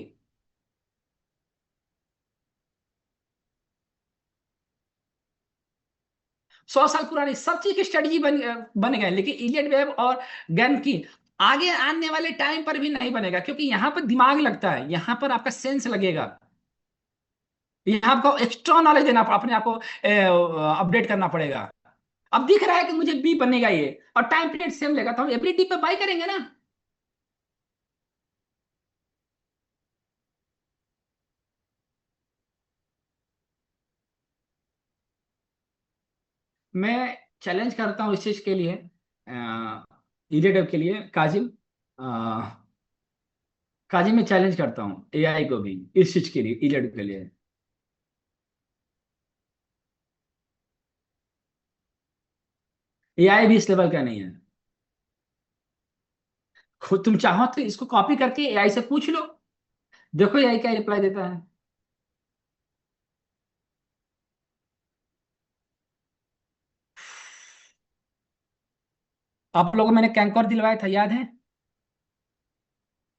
100 साल पुरानी सब चीज की स्ट्रेटजी बन गए, लेकिन इलियट वेब और गन की आगे आने वाले टाइम पर भी नहीं बनेगा, क्योंकि यहाँ पर दिमाग लगता है, यहाँ पर आपका सेंस लगेगा, यहाँ आपको एक्स्ट्रा नॉलेज देना, अपने आप को अपडेट करना पड़ेगा। अब दिख रहा है कि मुझे बी बनेगा ये, और टाइम पीरियड सेम लेगा, तो हम एबिलिटी पे बाई करेंगे ना। मैं चैलेंज करता हूँ इस चीज के लिए, इलियट वेब के लिए, काजिम, काजिम में चैलेंज करता हूँ एआई को भी इस चीज के लिए, इलियट वेब के लिए। एआई भी इस लेवल का नहीं है। खुद तुम चाहो तो इसको कॉपी करके एआई से पूछ लो, देखो एआई क्या रिप्लाई देता है। आप लोगों को मैंने कैंकोर दिलवाया था, याद है?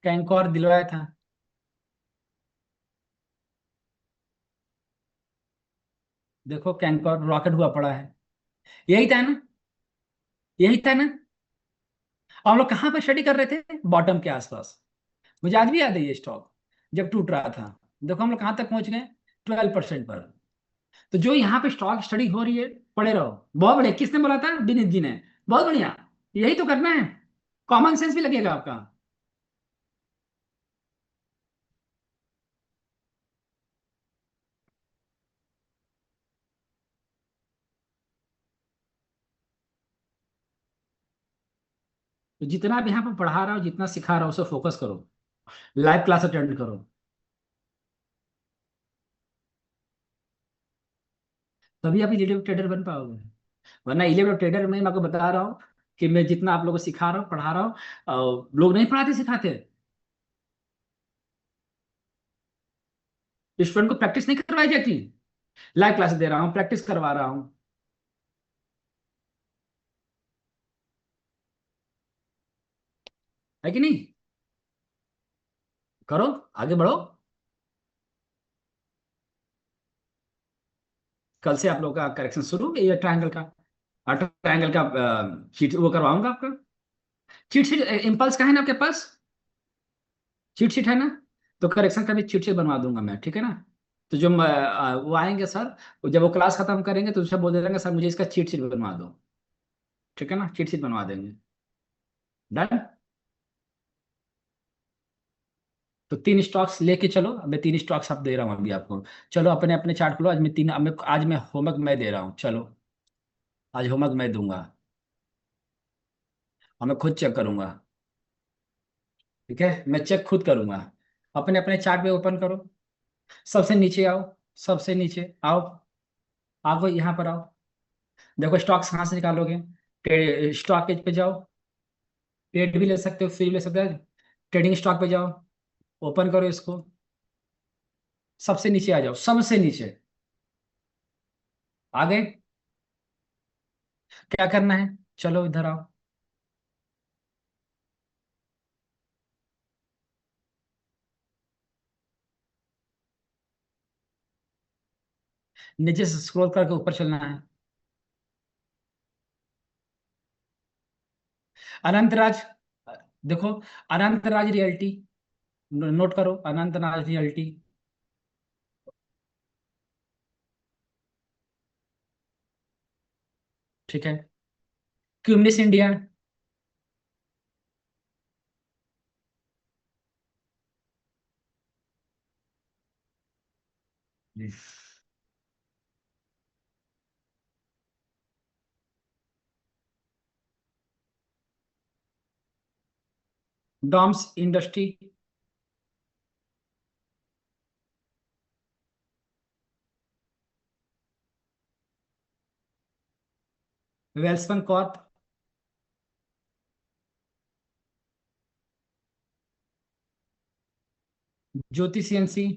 कैंकोर दिलवाया था। देखो कैंकोर रॉकेट हुआ पड़ा है, यही था ना, यही था ना। और हम लोग कहाँ पर स्टडी कर रहे थे? बॉटम के आसपास। मुझे आज भी याद है ये स्टॉक जब टूट रहा था। देखो हम लोग कहाँ तक पहुंच गए, 12% पर। तो जो यहाँ पे स्टॉक स्टडी हो रही है, पढ़े रहो। बहुत बढ़िया, किसने बोला था? विनीत जी ने। बहुत बढ़िया, यही तो करना है, कॉमन सेंस भी लगेगा आपका। तो जितना भी यहाँ पर पढ़ा रहा हो, जितना सिखा रहा हो, उसे फोकस करो, लाइव क्लास अटेंड करो, तभी आप इलेक्ट्रिक ट्रेडर बन पाओगे। वरना इलेक्ट्रिक ट्रेडर में मैं आपको बता रहा हूँ कि मैं जितना आप लोगों को सिखा रहा हूँ, पढ़ा रहा हूँ, लोग नहीं पढ़ाते सिखाते, स्टूडेंट को प्रैक्टिस नहीं करवाई जाती। लाइव क्लास दे रहा हूँ, प्रैक्टिस करवा रहा हूँ, है कि नहीं? करो, आगे बढ़ो। कल से आप लोग का करेक्शन शुरू, ये ट्रायंगल का, ट्रायंगल का चीट वो करवाऊंगा आपका। चीट शीट इम्पल्स का है ना आपके पास? चीट शीट है ना? तो करेक्शन का भी चीट शीट बनवा दूंगा मैं, ठीक है ना? तो जो वो आएंगे सर, जब वो क्लास खत्म करेंगे तो उससे बोल देंगे सर मुझे इसका चीट शीट बनवा दो, ठीक है ना? चीट शीट बनवा देंगे। डन। तो 3 स्टॉक्स लेके चलो, अब मैं 3 स्टॉक्स आप दे रहा हूँ अभी आपको। चलो अपने अपने चार्ट खोलो, आज मैं तीन, आज मैं होमवर्क मैं दे रहा हूँ, चलो आज होमवर्क मैं दूंगा, और मैं खुद चेक करूंगा, ठीक है? मैं चेक खुद करूंगा। अपने अपने चार्ट पे ओपन करो, सबसे नीचे आओ, सबसे नीचे आओ, आओ यहाँ पर आओ। देखो स्टॉक्स कहाँ से निकालोगे? स्टॉक एज पे जाओ, पेड भी ले सकते हो, फ्री भी ले सकते हो। ट्रेडिंग स्टॉक पे जाओ, ओपन करो इसको, सबसे नीचे आ जाओ, सबसे नीचे आ गए। क्या करना है? चलो इधर आओ, नीचे से स्क्रॉल करके ऊपर चलना है। अनंतराज, देखो अनंतराज रियल्टी, नोट करो अनंतराज रियल्टी। ठीक है, Cummins India, Doms industry, Welspun corp, Jyoti CNC,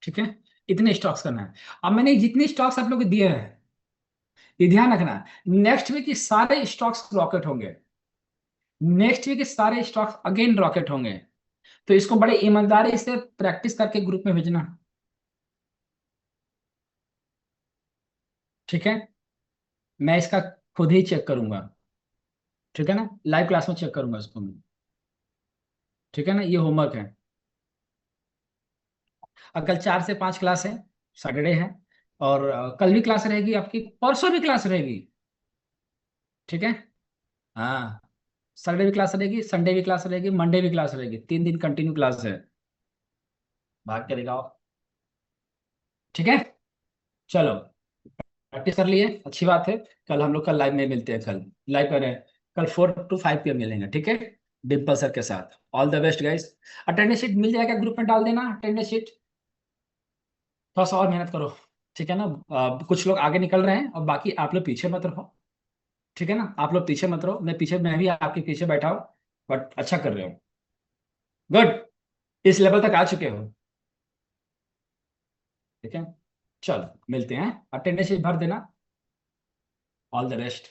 ठीक है, इतने स्टॉक्स करना है। अब मैंने जितने स्टॉक्स आप लोग को दिए हैं, ये ध्यान रखना, नेक्स्ट वीक के सारे स्टॉक्स रॉकेट होंगे, नेक्स्ट वीक के सारे स्टॉक्स अगेन रॉकेट होंगे। तो इसको बड़े ईमानदारी से प्रैक्टिस करके ग्रुप में भेजना, ठीक है। मैं इसका खुद ही चेक करूंगा, ठीक है ना, लाइव क्लास में चेक करूंगा इसको मैं, ठीक है ना। ये होमवर्क है। कल 4 से 5 क्लास है, सैटरडे है, और कल भी क्लास रहेगी आपकी, परसों भी क्लास रहेगी, ठीक है। हाँ, सैटरडे भी क्लास रहेगी, संडे भी क्लास रहेगी, मंडे भी क्लास रहेगी, 3 दिन कंटिन्यू क्लास है। भाग के दिखाओ, ठीक है। चलो प्रैक्टिस कर लिए, अच्छी बात है। कल हम लोग कल लाइव में मिलते हैं, कल लाइव करें, कल 4 to 5 PM मिलेंगे, ठीक है, डिम्पल सर के साथ। All the best guys. Attendance sheet मिल जाएगा, ग्रुप में डाल देना अटेंडेंस शीट। थोड़ा सा और मेहनत करो, ठीक है ना। कुछ लोग आगे निकल रहे हैं और बाकी आप लोग पीछे मत रहो, ठीक है ना। आप लोग पीछे मत रहो, मैं भी आपके पीछे बैठा हूँ, बट अच्छा कर रहे हो, गुड, इस लेवल तक आ चुके हो, ठीक है। चलो मिलते हैं, अटेंडेंस शीट भर देना। All the best.